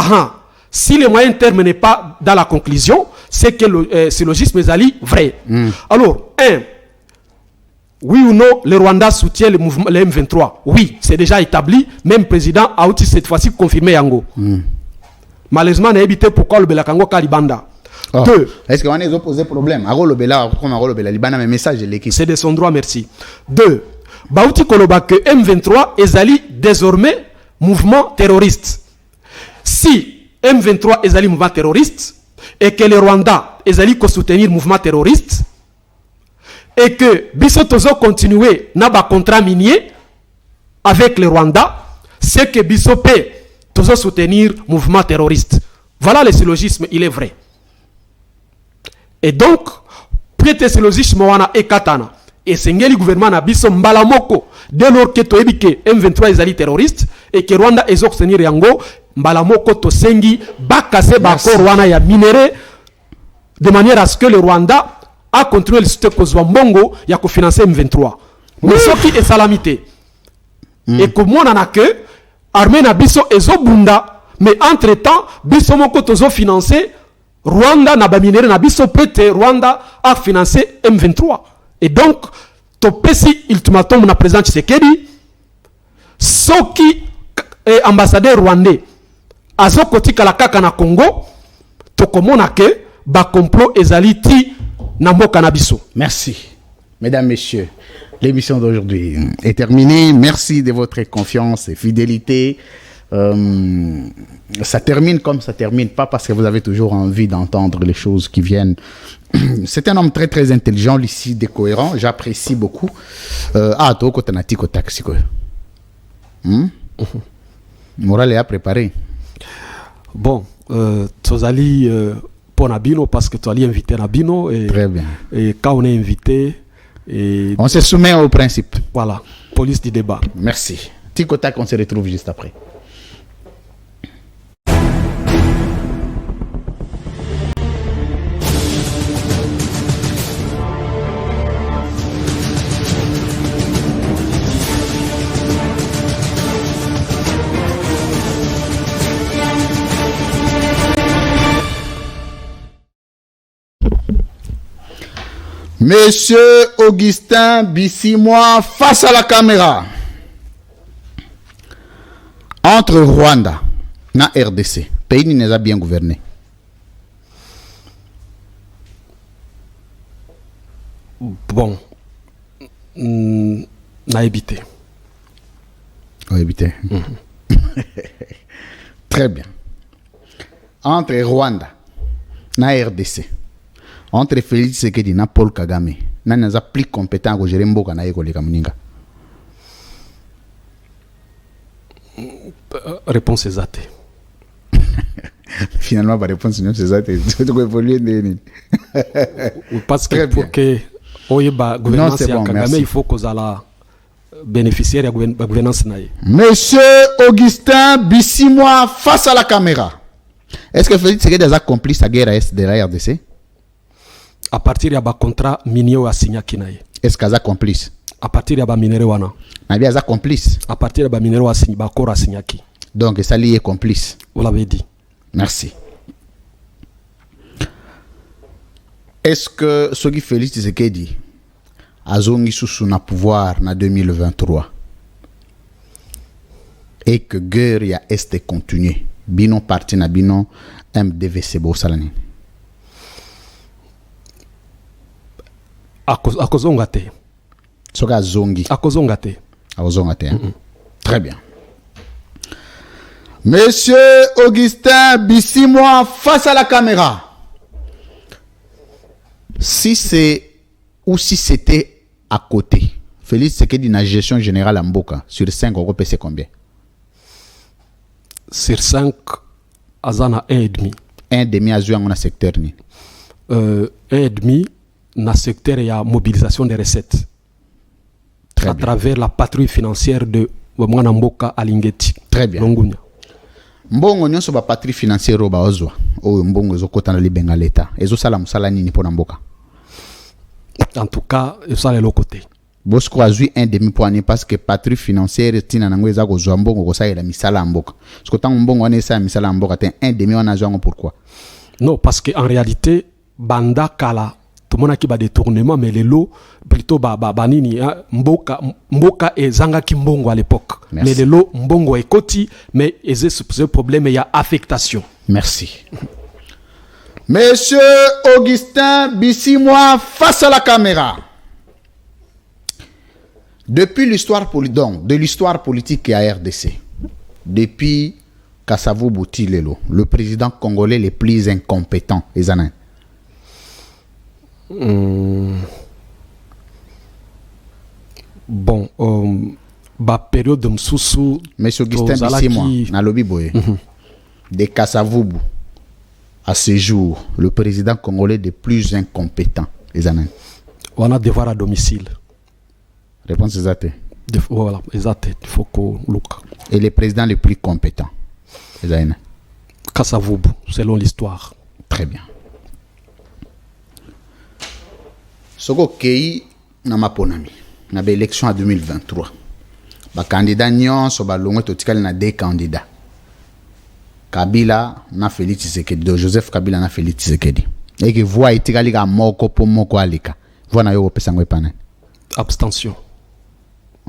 Si le moyen terme n'est pas dans la conclusion, c'est que le syllogisme est ali vrai. Alors, 1. Oui ou non, le Rwanda soutient le mouvement, le M23. Oui, c'est déjà établi. Même le président a aussi cette fois-ci confirmé Yango. Malheureusement, on a évité pourquoi le Belakango Kalibanda. 2. Est-ce qu'on a posé problème? C'est de son droit, merci. 2. Bauti Koloba que M23 est ali désormais mouvement terroriste. Si M23 est ali mouvement terroriste et que le Rwanda est ali soutenir mouvement terroriste et que Bissotozo continue na ba contrat minier avec le Rwanda, c'est que Bissopé tozo soutenir mouvement terroriste. Voilà le syllogisme, il est vrai. Et donc, prêter syllogisme wana et katana. Et c'est le gouvernement na biso mbalamoko dès lors que toebike M23 est ali terroriste et que Rwanda est soutenir yango mbalamoko to sengi bakase bako Rwanda ya minéré de manière à ce que le Rwanda a continué le soutien kozwa mbongo ya ko financer M23. Mais ce qui est salamité et que moi na que armée na biso ezo bunda mais entre-temps biso moko tozo financer Rwanda na ba minéré na biso peut Rwanda a financé M23. Et donc, topesi ultimatum na président Tshisekedi, soki ambassadeur rwandais azokoti kalakaka na Congo, tokomona ke ba complot ezaliti na mboka na biso. Merci. Mesdames, messieurs, l'émission d'aujourd'hui est terminée. Merci de votre confiance et fidélité. Ça termine comme ça termine, pas parce que vous avez toujours envie d'entendre les choses qui viennent. C'est un homme très très intelligent, lucide et cohérent. J'apprécie beaucoup. Moral est à préparer. Bon, Tozali pour Nabino parce que tu allais inviter Nabino. Très bien. Et quand on est invité, on se soumet au principe. Voilà, police du débat. Merci. Ticotac, on se retrouve juste après. Monsieur Augustin Bissimois face à la caméra. Entre Rwanda et RDC, pays qui nous a bien gouverné. Bon, n'a évité. Très bien. Entre Rwanda et RDC. Entre Félix Tshisekedi et Paul Kagame, nous sommes plus compétents que gérer Mboka na Eko Leka Muninga. Réponse exacte. Finalement, la réponse c'est exacte. Parce que pour que Oyeba gouvernance ya Kagame, il faut que la bénéficiaire de la gouvernance naïe. Monsieur Augustin Bissimois face à la caméra. Est-ce que Félix Tshisekedi a accompli sa guerre de la RDC? À partir de la contrat minier à signé kinaye. Est-ce qu'elle a complice? À partir de la minéré wana. Nabi a complice. À partir de la minéré à signé bakora signé ki. Donc ça lié complice. Vous l'avez dit. Merci. Est-ce que ce qui Félix Tshisekedi a zongi sous na pouvoir en 2023 et que guerre ya este continue bino parti na bino MDVC bo salani akozonga te soka zongi akozonga te Très bien. Monsieur Augustin Bissimois face à la caméra. Si c'est ou si c'était à côté, Félix Tshisekedi na gestion générale en Mboka sur 5 euros, c'est combien? Sur 5, azana 1,5. 1,5 à jouer dans secteur ni. 1,5 dans le secteur, il y a mobilisation des recettes. Très à bien. Travers la patrouille financière de Mwana Mboka Alingeti. Très bien. Longunya. Mbongo nyonso ba patrie financière ba ozwa. O mbongo ezokota na libenga leta. Ezosala musala nini pona mboka? En tout cas, ça est l'autre côté. Bosco a joué 1,5 point parce que patrie financière tina nango eza kozwa mbongo kosalela misala mboka. Parce que tant mbongo wana esa misala mboka te 1,5 wana azwa pourquoi? Non, parce qu'en réalité, banda kala tout le monde a qui va détournement, mais les lots plutôt banini mboka et zanga kimbongo à l'époque. Merci. Mais les lots mbongo et koti, mais ce problème il y a affectation. Merci. Monsieur Augustin Bissimois face à la caméra. Depuis l'histoire politique à RDC, depuis Kassavou Boutilelo, le président congolais le plus incompétent, Ezanin. Bon, période de Msoussou. Monsieur Augustin Bissimois, Nalobi Boye, de Kassavoubou, à ce jour, le président congolais le plus incompétent, Ezanin. On a devoir à domicile. Réponse exacte. Voilà, exact. Il faut qu'on look. Et le président le plus compétent, Ezanin. Kassavoubou, selon l'histoire. Très bien. Soko kei na maponami na ba élection en 2023 ba candidat nyonso ba longwe totikali na deux candidats Kabila na Félix Tshisekedi Joseph Kabila na Félix Tshisekedi et que voix itikali ka moko po moko alika voix na yo opesa ngwe pana Abstention.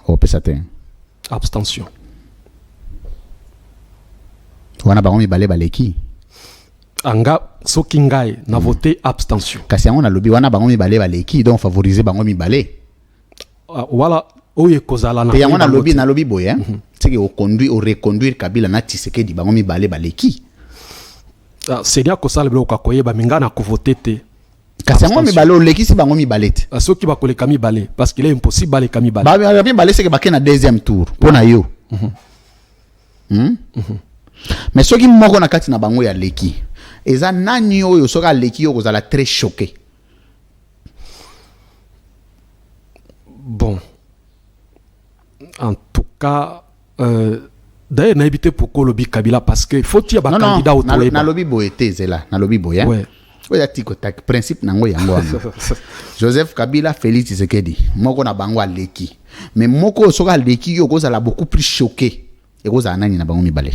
opesa te Abstention. wana bango mibale baleki Anga soki ngai na voté abstention. kasi yango na lobi wana bango mibale baleki donc favoriser bango mibale Voilà oye kozala na pe yango na lobi boye c'est que au reconduire Kabila na Tshisekedi bango mibale baleki senia kosala bilo kakoyeba minga na ko voter te. kasi yango mibale olekisi bango mibale te Soki bakoleka mibale parce qu'il est impossible baleka mibale. ba mibale c'est que bakena deuxième tour pona yo mais soki moko na kati na bango ya leki eza nani oyo soka leki yo kozala très choqué? Bon, en tout cas, d'ailleurs, n'a évité pourquoi le Kabila parce que faut qu'il y ait un candidat au tour. Na lobi boete zela, na lobi boya. Ouais. Oya tiko tak principe nango yango wana. Joseph Kabila, Félix Tshisekedi, moko na bango leki. Mais moko soka leki yo kozala beaucoup plus choqué. Et kozala nani na bango mibale.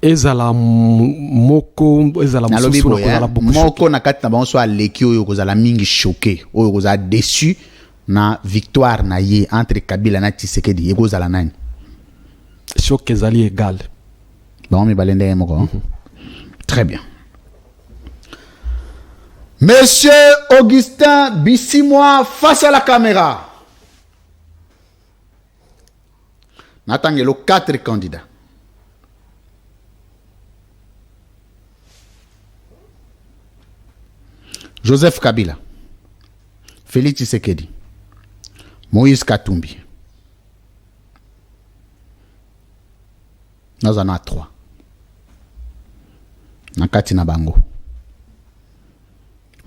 Ezala moko ezala mususu na beaucoup moko na kati na bango so aleki oyo kozala mingi choqué oyo kozala déçu na victoire na ye entre Kabila na Tshisekedi ekozala nani? Choc ezali égal bango mibale ndenge moko. Très bien. Monsieur Augustin Bissimois face à la caméra. Natangelo 4 candidats. Joseph Kabila, Félix Tshisekedi, Moïse Katumbi. Nous en avons 3. Nakati na bango.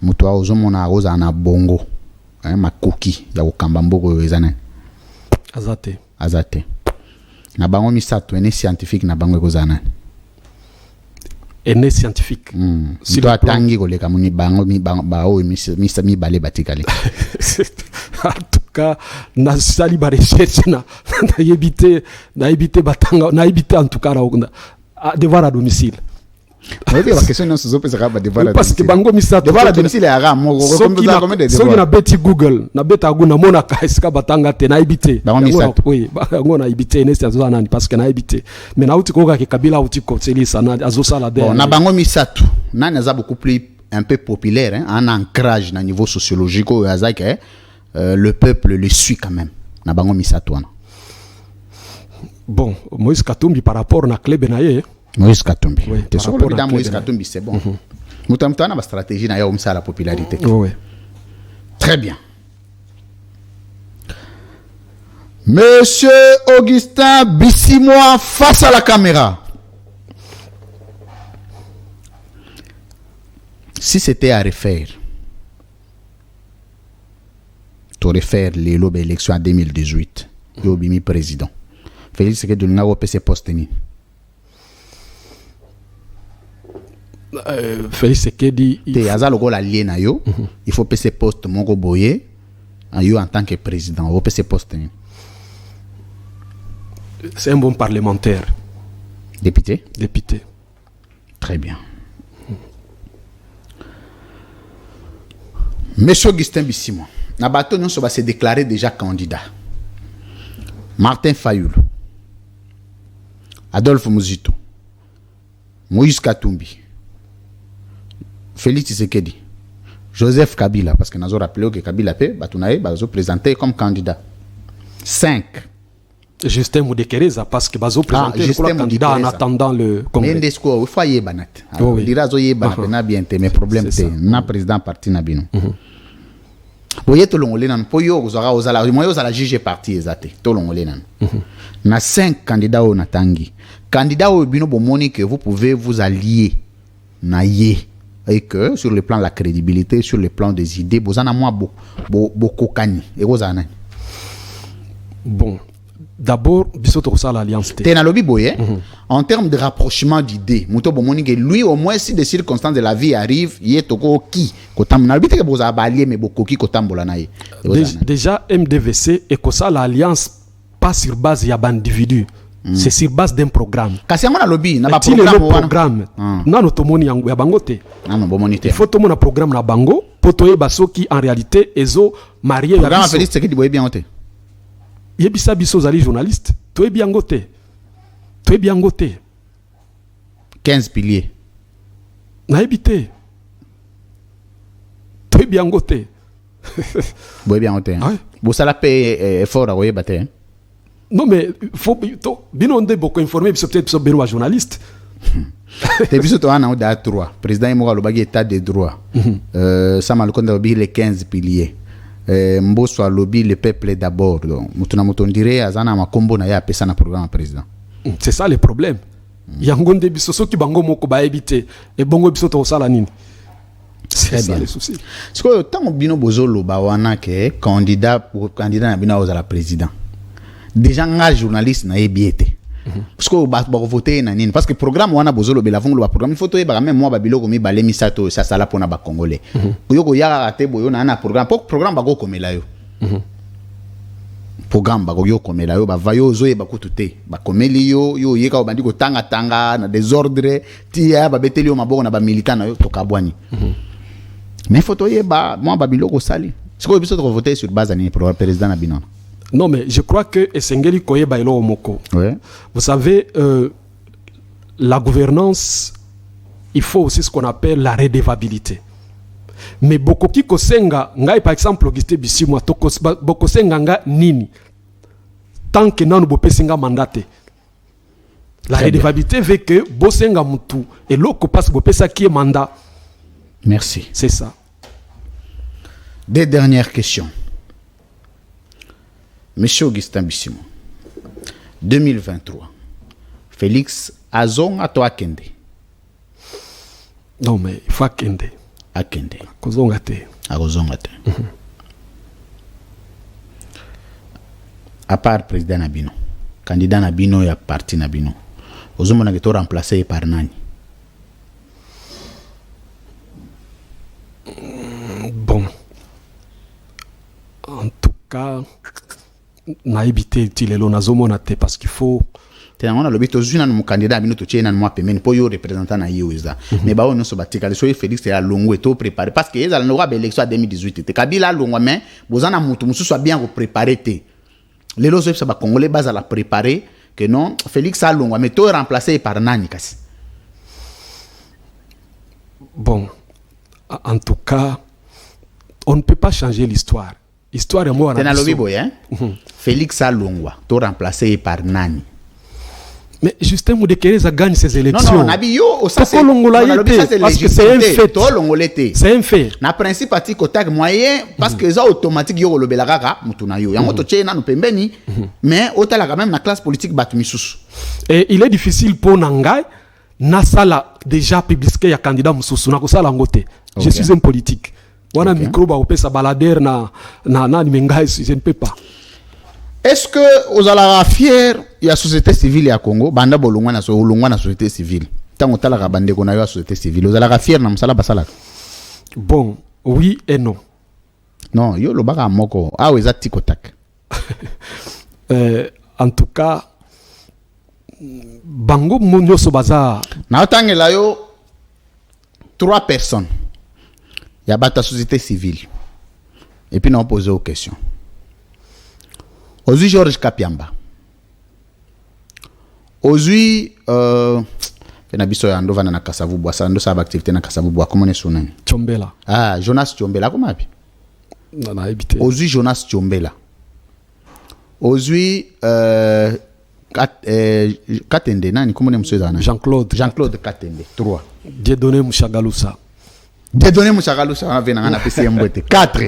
Mutu wa ozomona akoza na bongo. Makoki ya kokamba mboko ezana. Azate. Na bango misato ene scientifique na bango ekozana. Ene scientifique. Si toi tangi koleka muni bango ba o mi balé batikale. En tout cas, na sali ba recherche na éviter batanga, na éviter en tout cas devoir à domicile. Oui, la question non c'est parce que bango misato devant la domicile ya ram soki na beti Google na beta guna mona ka esika batanga te na ibite bango misato oui bango na ibite nesi azo nani parce que na ibite mais na uti koka ke kabila uti ko selisa na azo sala de na bango misato nani aza beaucoup plus un peu populaire hein, un ancrage na niveau sociologique au azak le peuple le suit quand même na bango misato wana. Bon, Moïse Katumbi par rapport na club na ye Moïse Katumbi. Oui, tu sais que Moïse Katumbi c'est bon. Mutamta na ba stratégie na ya umsa la popularité. Oui. Très bien. Monsieur Augustin Bissimois face à la caméra. Si c'était à refaire, tu refaire les lobes élections en 2018, yo bimi président. Félix Tshisekedi Tshilombo au PC poste ni. Félix Tshisekedi te azalo ko la lié na yo, il faut PC poste moko boye yo en tant que président au PC poste ni. C'est un bon parlementaire. Député. Très bien. Monsieur Augustin Bissimois, Nabato non va se déclarer déjà candidat. Martin Fayoulou, Adolphe Muzito, Moïse Katumbi, Félix Tshisekedi, Joseph Kabila, parce que nous avons rappelé que Kabila va présenté comme candidat. 5. Justin Moudekereza, parce que Bazo présenté comme candidat en attendant le congrès. Il faut y aller. Il dira que mes problèmes, c'est président parti Nabino. Voyez tout le monde nan poyo ozara ozala moyo ozala juge parti ezate tout le monde nan na 5 candidats au natangi candidat au bino bomoni que vous pouvez vous allier na ye et que sur le plan de la crédibilité sur le plan des idées bozana moi beaucoup kani et ozana bon d'abord bisoto ça l'alliance te na lobby boye en termes de rapprochement d'idées muto bomoni que lui au moins si des circonstances de la vie arrivent y toko ki kotam na bité que boza balier mais beaucoup ki kotambola na ye déjà MDVC et que ça l'alliance pas sur base ya d'individu c'est sur base d'un programme kasi ngona lobby na ba programme na notomoni yango ya bango te non bomoni te il faut tomona programme na bango potoye basoki en réalité ezo marié ya programme Félix Tshisekedi boye bien ote yebisa biso zali journaliste toi bien goté 15 piliers na ebité toi bien goté boye bien ote bo sala paye effort à oye baté non mais faut bino ndé beaucoup informé biso peut-être biso beno journaliste te biso to ana oda 3 président Imoga Lobagi état de droit sama le konda obi les 15 piliers Mbosso lobby le peuple d'abord donc mutuna mutondire azana makombo na ya pesa na programme président c'est ça le problème yango nde biso soki bango moko ba ebité et bongo biso to sala nini c'est ça le souci parce que tant bino bozolo ba wana ke candidat na bino aux la président déjà nga journaliste na ebiete parce que ba voter na nini parce que programme wana bozolo bela vont le programme il faut to ba même moi ba biloko mi ba lemisato ça sala pona ba congolais yoko ya te boyo na programme programme ba go komela yo programme ba go yo komela yo ba vayo zo e ba kutute ba komeli yo yeka o bandi ko tanga na désordre tia ba beteli yo maboko na ba militant na yo to kabwani mais faut to ba moi ba biloko sali c'est quoi biso to voter sur base ni programme président na binon. Non, mais je crois que Esengeli Koyeba Elo Omoko. Vous savez, la gouvernance, il faut aussi ce qu'on appelle la redevabilité. Mais beaucoup qui kosenga, ngai par exemple, Augustin Bissimois, beaucoup senga nga nini, tant que non bope senga mandate. La redevabilité veut que bosenga mutu et l'autre passe bope ça qui est mandat. Merci. C'est ça. Des dernières questions. Monsieur Augustin Bissimois, 2023, Félix Azong à toi Kende. Non, mais il faut Kende. À Kende. Kozongate. À Kozongate. À part président Nabino, candidat Nabino et à parti Nabino, Ozomo n'a été remplacé par Nani. Bon. En tout cas. Na évité tilelo na zomonate parce qu'il faut on a le but aux mon candidat bino to tchena moi pemeni po yo représentant na yo eza mais ba on so batika le so Félix ya longo to préparé parce que eza na roi élection 2018 te Kabila longo mais bozana mutu musu soit bien préparé te les lozo ça ba congolais base à la préparer que non Félix a longo mais to remplacé par nani kasi. Bon, en tout cas, on ne peut pas changer l'histoire. Histoire est moi. C'est dans le boy, hein? Félix Alongwa, tout remplacé par Nani. Mais Justin Moudekereza gagne ses élections. Non, Nabio, ça c'est parce que c'est un fait. C'est un fait. Na principe ati kotak moyen parce que ça automatique yo le belagaka mutuna yo. Yango to tchena no pembeni mais otala quand même na classe politique batmisusu. Et il est difficile pour Nangai nasala déjà publié ya candidat mususu na kosala ngote. Je suis un politique. Wana micro ba opesa balader na mengai je ne peux pas. Est-ce que vous allez fier de la société civile à Congo? Banda bolongwa na société civile. Tant que la bande qu'on a la société civile, vous allez fier na msala basala. Bon, oui et non. Non, yo lo baka moko. Ah oui, ça tikotak. En tout cas, bango monyo so baza. Na otangela yo 3 personnes. Il y a la société civile. Et puis, on pose aux questions. Aujourd'hui, Georges Kapiamba. Aujourd'hui, Fenabiso Yando va na Kasavuboa. Ça a activité na Kasavuboa. Comment on est son nom? Tchombela. Ah, Jonas Tchombela. Comment on non, non, habité. Aujourd'hui, Jonas Tchombela. Aujourd'hui, Katende. Comment on est monsieur Zana? Jean-Claude Katende. 3. Dieudonné Mouchagalousa. Dieudonné Moussagaloucha, on a vu dans la PCM 4.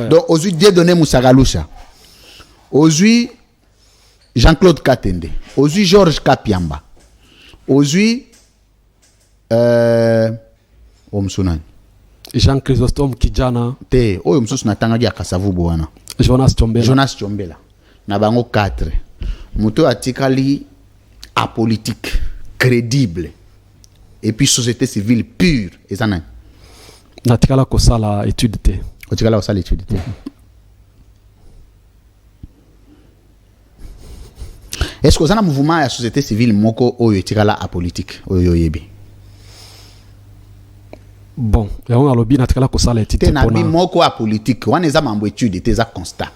Donc, aujourd'hui, Dieudonné Moussagaloucha. Aujourd'hui, Jean-Claude Katende. Aujourd'hui, Georges Kapiamba. Aujourd'hui, Jean-Chrysostome Kijana. Te, Moussous Tangadia Kasavuboana. Jonas Tchombela. Nabango 4. Mouto atikali apolitique, crédible. Et puis, société civile pure. Et ça, natikala kosala étude te. Otikala kosala étude te. Est-ce que vous avez un mouvement à la société civile moko oyo etikala apolitique oyo yebi? Bon, et on a lobby natikala kosala étude te. Nabi moko apolitique, on eza mambo étude te za constat.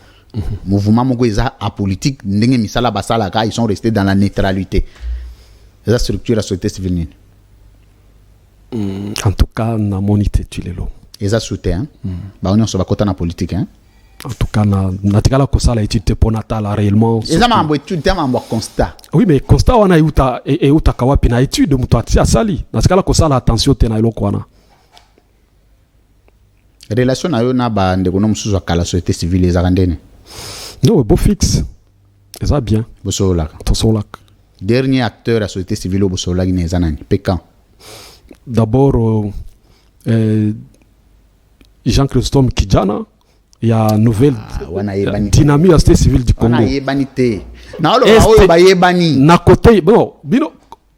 Mouvement moko eza apolitique ndenge misala basala ka ils sont restés dans la neutralité. La structure la société civile. En tout cas, na monité tu les lots. Ils ont soutien. Bah on est sur la côté na politique hein. En tout cas, na tikala kosala étude pour natala réellement. Ils ont mambo étude te mambo constat. Oui, mais constat wana yuta e uta kawapi na étude mutu atia sali. Na tikala kosala attention te na eloko wana. Relation na yo na ba ndeko no mususu akala société civile ezakandene. Non, beau fixe. Ça bien. Bosolak. Tosolak. Dernier acteur à la société civile au Bosolak nezanani. Pécan. D'abord, Jean-Christophe Kijana, il y a une nouvelle dynamique à la société civile du Congo. Na côté, bon, bino,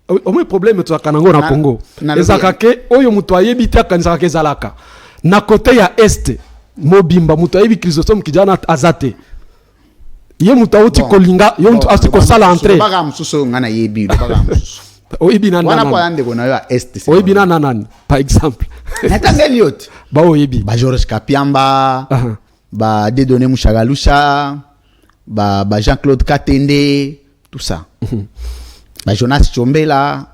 au moins problème tu as kanango na Congo. Ezakake, oyo mutu ayebite akanzaka zalaka. Na côté ya est, mobimba mutu ayebi Christophe Kijana azate. Ye mutu auti kolinga, yo mutu ati kosala entrée. Baga mususu ngana yebi, baga mususu. Oibina nanan par exemple ba oibi ba Georges Kapiamba ba Dieudonné Moussagaloucha ba Jean-Claude Katende tout ça ba Jonas Tchombela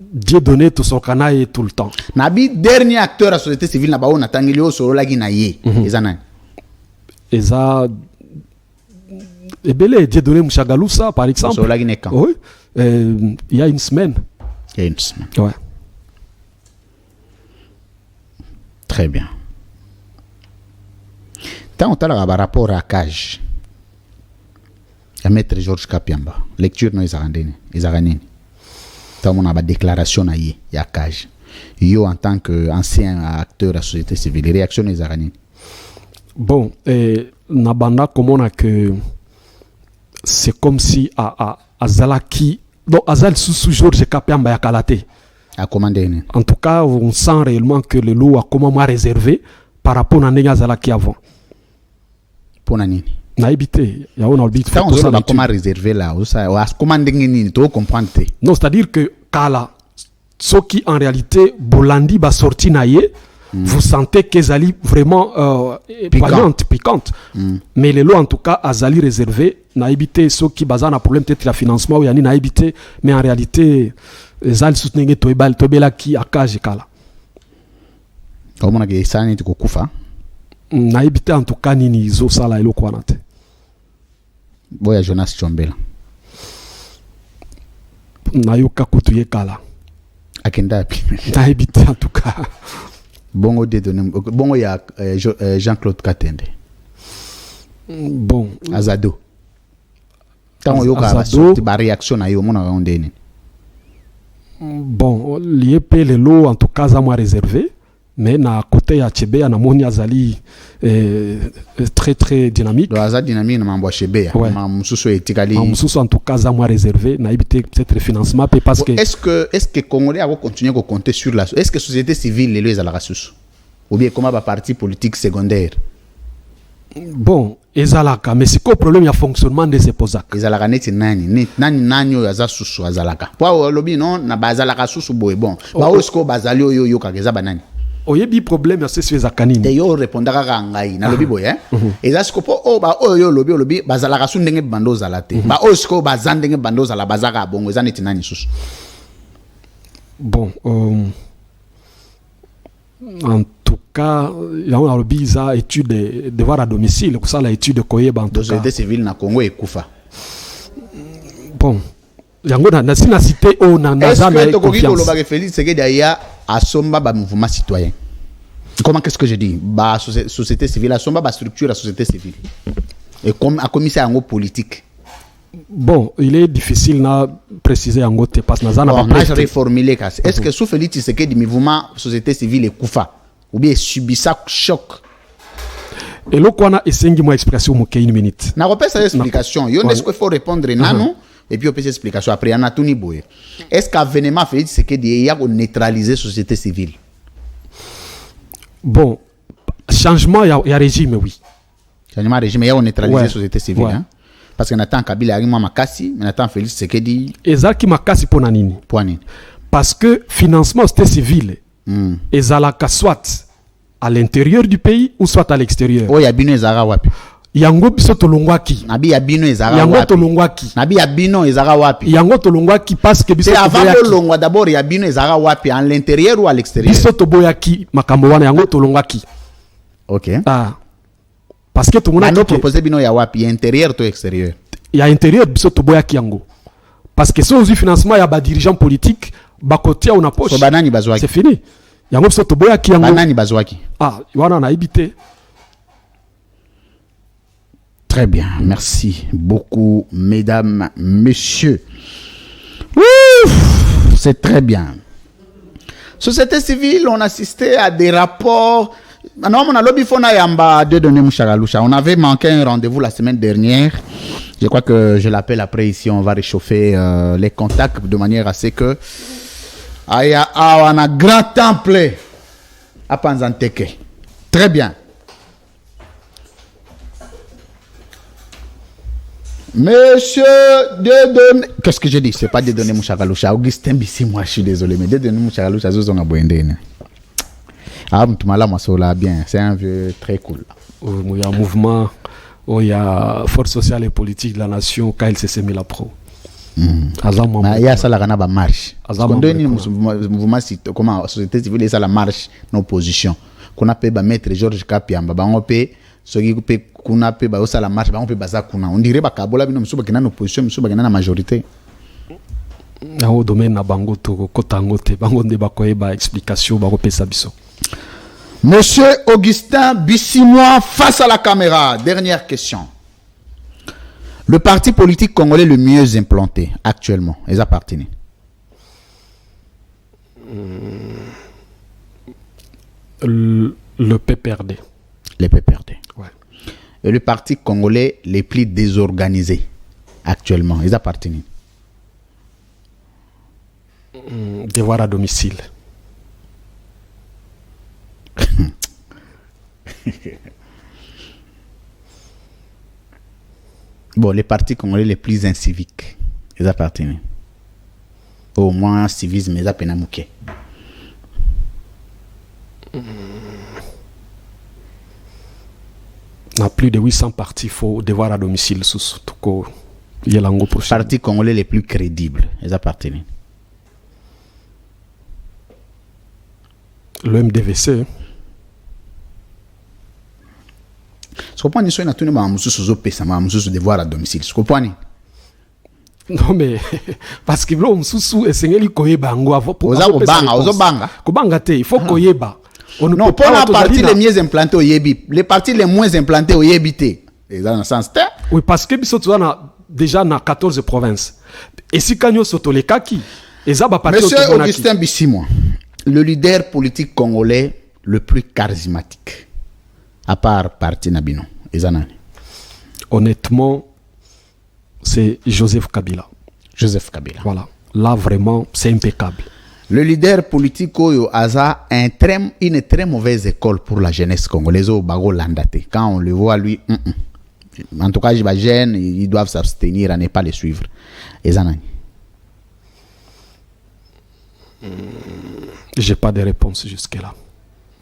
Dieudonné tout son canaille tout le temps nabi dernier acteur à la société civile na ba on atangeli o solo lagi na ye ezana eza ebele Dieudonné Moussagaloucha par exemple solo lagi nekan oui. Il y a une semaine. Il y a une semaine. Ouais. Très bien. Tant on a un rapport à Cage, à maître Georges Kapiamba, lecture no Isaranini. Tant on a une déclaration à Cage. Yo en tant qu'ancien acteur de la société civile, réaction no Isaranini. Bon, Nabanda, comme on a que c'est comme si à Zalaki, donc Azal sous Georges Kapiamba Yakalate. A commandé. En tout cas, on sent réellement que le lot a comment réservé par rapport à Nega Zalaki avant. Pour Nani. naibité ya on orbite quand on va comment réserver là comment ndengeni to comprendre. Non, c'est-à-dire que kala ce qui en réalité bolandi ba sorti naie vous sentez qu'elles allaient vraiment piquante. Mais les lots en tout cas azali réservé naibité ceux qui basent un problème peut-être la financement ou yani naibité mais en réalité les al soutenir tobela qui akaje kala. Comment que ça n'est ko kufa? Naibité en tout cas nini zo sala elo kwanate. Boya Jonas Chombela. Nayoka kutuye kala. Akenda pi. Naibité en tout cas. Bongo bongo ya Jean-Claude Katende. Bon. Azado. Tant yoka ba réaction na yo mona ondeni. Bon, l'IEP les lots en tout cas à moi réservé. Mais na côté ya Chebe na moni azali très très dynamique. Donc azali dynamique na mambo Chebe ma mususu etikali. Ma mususu en tout cas à moi réservé na éviter peut-être le financement parce que est-ce que Congolais va continuer à compter sur la est-ce que société civile les à la ressource ou bien comment va parti politique secondaire. Bon, ezalaka mais c'est quoi le problème ya fonctionnement de ces posaks. Ezalaka neti nani yo yaza susu azalaka. Kwa lobi non na bazalaka susu boy bon. Ba osko bazali yo kageza banani. Oyebi problème c'est sur zakanini. Te yo répondaka ka ngai na lobi boy eza sikopo yo lobi bazalaka su ndenge bando zalate. Ba osko bazandenge bando zala bazaka bongo eza neti nani susu. Bon en tout cas il y a une visa étude devoir à domicile pour ça la étude koyeba en tout cas. Société civile na Congo ekufa. Bon yango na sina cité o na nazana et confiance. Est-ce que Félix Tshisekedi aya asomba ba mouvement citoyen? Comment qu'est-ce que je dis? Ba société civile asomba ba structure la société civile. Et comme a commissaire en politique. Bon, il est difficile na préciser en gote parce que nazana on a reformulé casse. Est-ce que sous Félix Tshisekedi mouvement société civile ekufa ou bien subissa choc? Et là quoi na esengi mo expression mo une minute. Na repère sa explication. Yo n'est-ce qu'il faut répondre nano et puis on peut explication après on a tout ni boy. Est-ce qu'avènement Félix Tshisekedi il y a neutraliser société civile? Bon, changement il y a régime oui. Changement régime il y a neutraliser société civile hein. Parce que Nathan Kabila a makasi, mais Nathan Félix Tshisekedi ezaki makasi pona nini? Poani. Parce que financement société civile ezalaka soit à l'intérieur du pays ou soit à l'extérieur. Oh ya bino ezara wapi? Yango biso tolongwaki. Nabi ya bino ezara wapi? Yango tolongwaki. Nabi ya bino ezara wapi? Yango tolongwaki parce que biso toboyaki. C'est avant de longwa d'abord ya bino ezara wapi à l'intérieur ou à l'extérieur? Biso toboyaki makambo wana yango tolongwaki. OK. Ah. Parce que tout le monde a proposé bino ya wapi, intérieur ou extérieur? Il y a intérieur biso toboyaki yango. Parce que so financement ya ba dirigeant politique bakotia una poche. So banani bazwaki. C'est fini. Yango biso toboyaki yango. Banani bazwaki. Ah, wana na ibité. Très bien, merci beaucoup, mesdames, messieurs. Ouf, c'est très bien. Société civile, on assistait à des rapports. On avait manqué un rendez-vous la semaine dernière. Je crois que je l'appelle après ici. On va réchauffer les contacts de manière à ce que on a grand temple à Panzanteke. Très bien. Monsieur Dedone, qu'est-ce que je dis? C'est pas Dedone Mouchagaloucha. Augustin Bissi, moi je suis désolé, mais Dedone Mouchagaloucha, je suis en Boendene. Ah, Mtumala Masola, bien, c'est un vieux très cool. Il y a un mouvement, il y a Force sociale et politique de la nation, KLCC Milapro. Il y a ça, la marche. Mouvement, comment, société civile, ça la marche, nos positions. Qu'on appelle maître Georges Kapiamba, on peut. Ce qui peut qu'on a peut ça la marche on peut baza kuna on dirait ba kabola bino musuba kina opposition musuba kina na majorité au domaine na bango to kotangote bango nde ba koyeba explication ba kopesa biso. Monsieur Augustin Bissimois face à la caméra. Dernière question. Le parti politique congolais le mieux implanté actuellement les appartenait le PPRD. Les PPRD. Ouais. Et le parti congolais les plus désorganisés actuellement, ils appartiennent. Devoir à domicile. Bon, les partis congolais les plus inciviques, ils appartiennent. Au moins, civisme, ils appartiennent. On a plus de 800 partis, il faut devoir à domicile sous tout cas. Les partis congolais les plus crédibles, ils appartiennent. Le MDVC. Ce qu'on pense, c'est que nous avons devoir à domicile. Ce qu'on pense. Non mais parce que l'homme sous essayé koyeba ngo avant pour banga il faut koyeba. Non, pour la partie les mieux implantées au Yebi, les parties les moins implantées au Yebité. Dans le sens oui, parce que biso tu as déjà dans 14 provinces. Et si kanyo soto les kaki, Monsieur Augustin Bissimo, le leader politique congolais le plus charismatique à part parti Nabino, honnêtement, c'est Joseph Kabila. Joseph Kabila. Voilà. Là, vraiment, c'est impeccable. Le leader politique a une très mauvaise école pour la jeunesse congolaise au Bago Landate. Quand on le voit, lui, en tout cas, j'imagine, ils doivent s'abstenir à ne pas les suivre. J'ai pas de réponse jusque-là.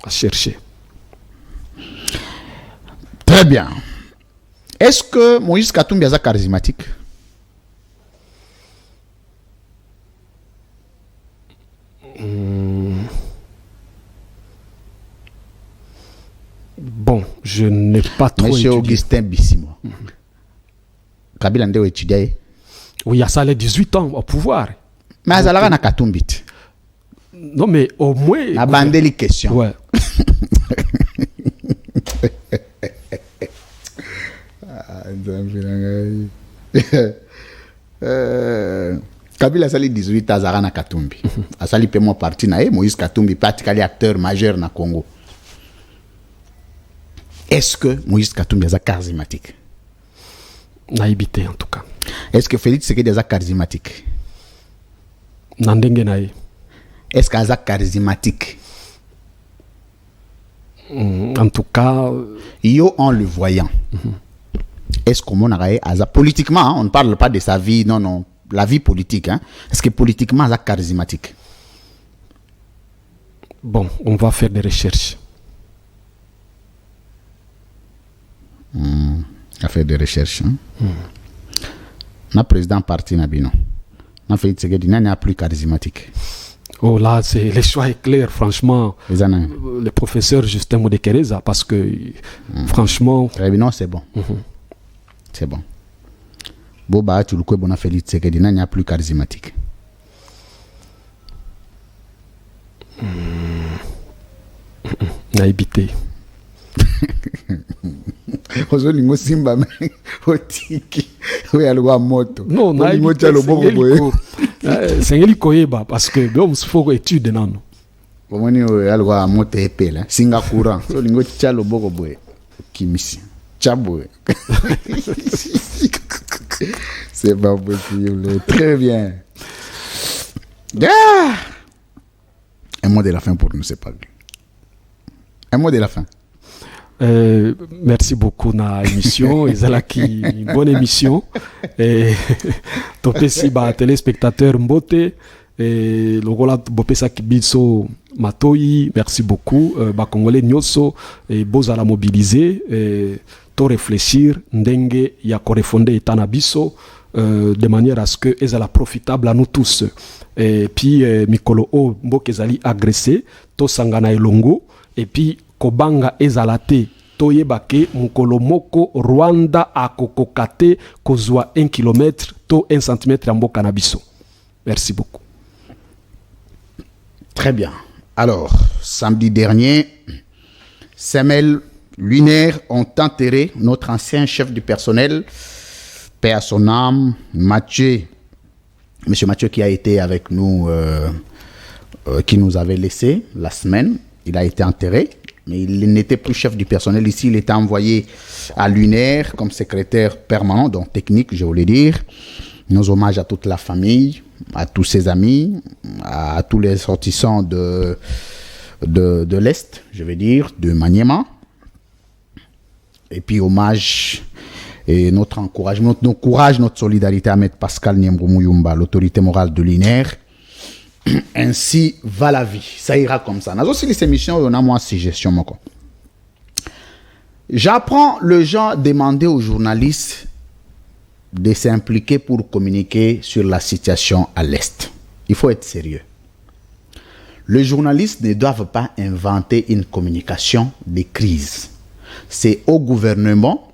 À chercher. Très bien. Est-ce que Moïse Katumbi est charismatique? Bon, je n'ai pas trop Monsieur étudié. Augustin Bissimo. Kabila Ndeo étudié. Oui, il y a ça les 18 ans au pouvoir. Mais il y a Katumbi. Non, mais au moins... La bande les questions. Ouais. Kabila sali 18 ans na Katumbi. Asali pe mo parti na Moïse Katumbi pratiquement acteur majeur na Congo. Est-ce que Moïse Katumbi est charismatique? Naïbité en tout cas. Est-ce que Félix Tshisekedi est charismatique? Nandenge naï. Est-ce qu'il est charismatique? En tout cas... Yo en le voyant. Est-ce qu'on a politiquement, hein, on ne parle pas de sa vie, non, la vie politique. Hein. Est-ce que politiquement, il est charismatique? Bon, on va faire des recherches. On va faire des recherches. Hein. Le président parti Nabino. On fait Tshisekedi n'est plus charismatique. Oh là, le choix est clair, franchement. Le professeur Justin Modekereza, parce que, franchement... Non, c'est bon. C'est bon. Boba, tu le connais, bon, Félix Tshisekedi n'est plus charismatique. Naïbité. Ozolingo simba me otiki we alwa moto non naïbité c'est ngeli koyeba parce que bon faut étude nano bomoni alwa moto epela singa courant olingo tchalo boko boye kimisi tchabo. C'est pas possible. Très bien. Un mot de la fin pour nous, c'est pas lui. Un mot de la fin. Merci beaucoup na émission ezalaki une bonne émission et topesi ba téléspectateurs mbote et lokola bopesa kibiso matoyi merci beaucoup ba congolais nyoso et bozala mobiliser et to réfléchir ndenge ya correspondre etana biso de manière à ce que ezala profitable à nous tous et puis mikolo o mboka ezali agressé to sangana elongo et puis kobanga ezalate toyebake mukolo moko Rwanda akokokate kozwa 1 km to 1 cm ya mboka na biso. Merci beaucoup. Très bien. Alors, samedi dernier, Samuel Lunaire ont enterré notre ancien chef du personnel, paix à son âme, Mathieu, monsieur Mathieu qui a été avec nous, qui nous avait laissé la semaine, il a été enterré. Mais il n'était plus chef du personnel ici, il était envoyé à Lunaire comme secrétaire permanent, donc technique, je voulais dire. Nos hommages à toute la famille, à tous ses amis, à tous les sortissants de l'Est, je veux dire, de Maniema. Et puis hommage et notre encouragement, notre courage, notre solidarité à mettre Pascal Niembou Mouyumba, l'autorité morale de l'INER. Ainsi va la vie. Ça ira comme ça. Dans aussi les émissions, on a moi suggestion. J'apprends le gens demander aux journalistes de s'impliquer pour communiquer sur la situation à l'Est. Il faut être sérieux. Les journalistes ne doivent pas inventer une communication de crise. C'est au gouvernement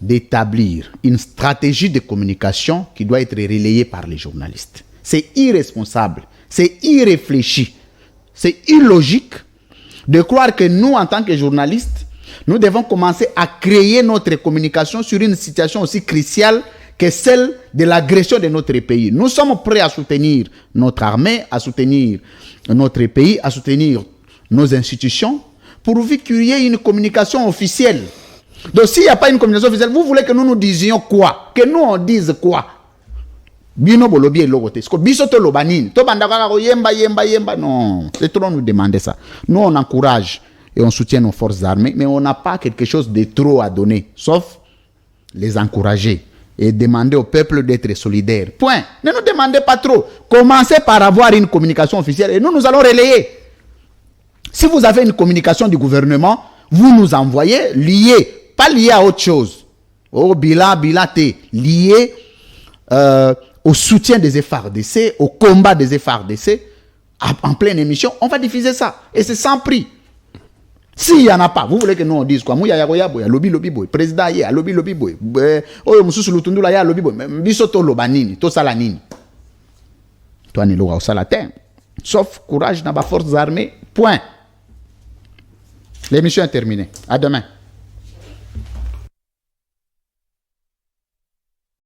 d'établir une stratégie de communication qui doit être relayée par les journalistes. C'est irresponsable, c'est irréfléchi, c'est illogique de croire que nous, en tant que journalistes, nous devons commencer à créer notre communication sur une situation aussi cruciale que celle de l'agression de notre pays. Nous sommes prêts à soutenir notre armée, à soutenir notre pays, à soutenir nos institutions, pourvu qu'il y ait une communication officielle. Donc s'il n'y a pas une communication officielle, vous voulez que nous nous disions quoi? Que nous on dise quoi? Non, c'est trop nous demander ça. Nous on encourage et on soutient nos forces armées, mais on n'a pas quelque chose de trop à donner, sauf les encourager et demander au peuple d'être solidaire. Point. Ne nous demandez pas trop. Commencez par avoir une communication officielle et nous allons relayer. Si vous avez une communication du gouvernement, vous nous envoyez lié, pas lié à autre chose. Au bilaté, lié au soutien des FARDC, au combat des FARDC, en pleine émission, on va diffuser ça. Et c'est sans prix. S'il n'y en a pas, vous voulez que nous on dise quoi? Mouya yagoya boy, lobby boy, président ya lobby boy, oyo mususu lutundula ya lobby boy, bisoto lobanini, to salanini. Toi ni loa au salatin. Sauf courage dans les forces armées. Point. L'émission est terminée. À demain.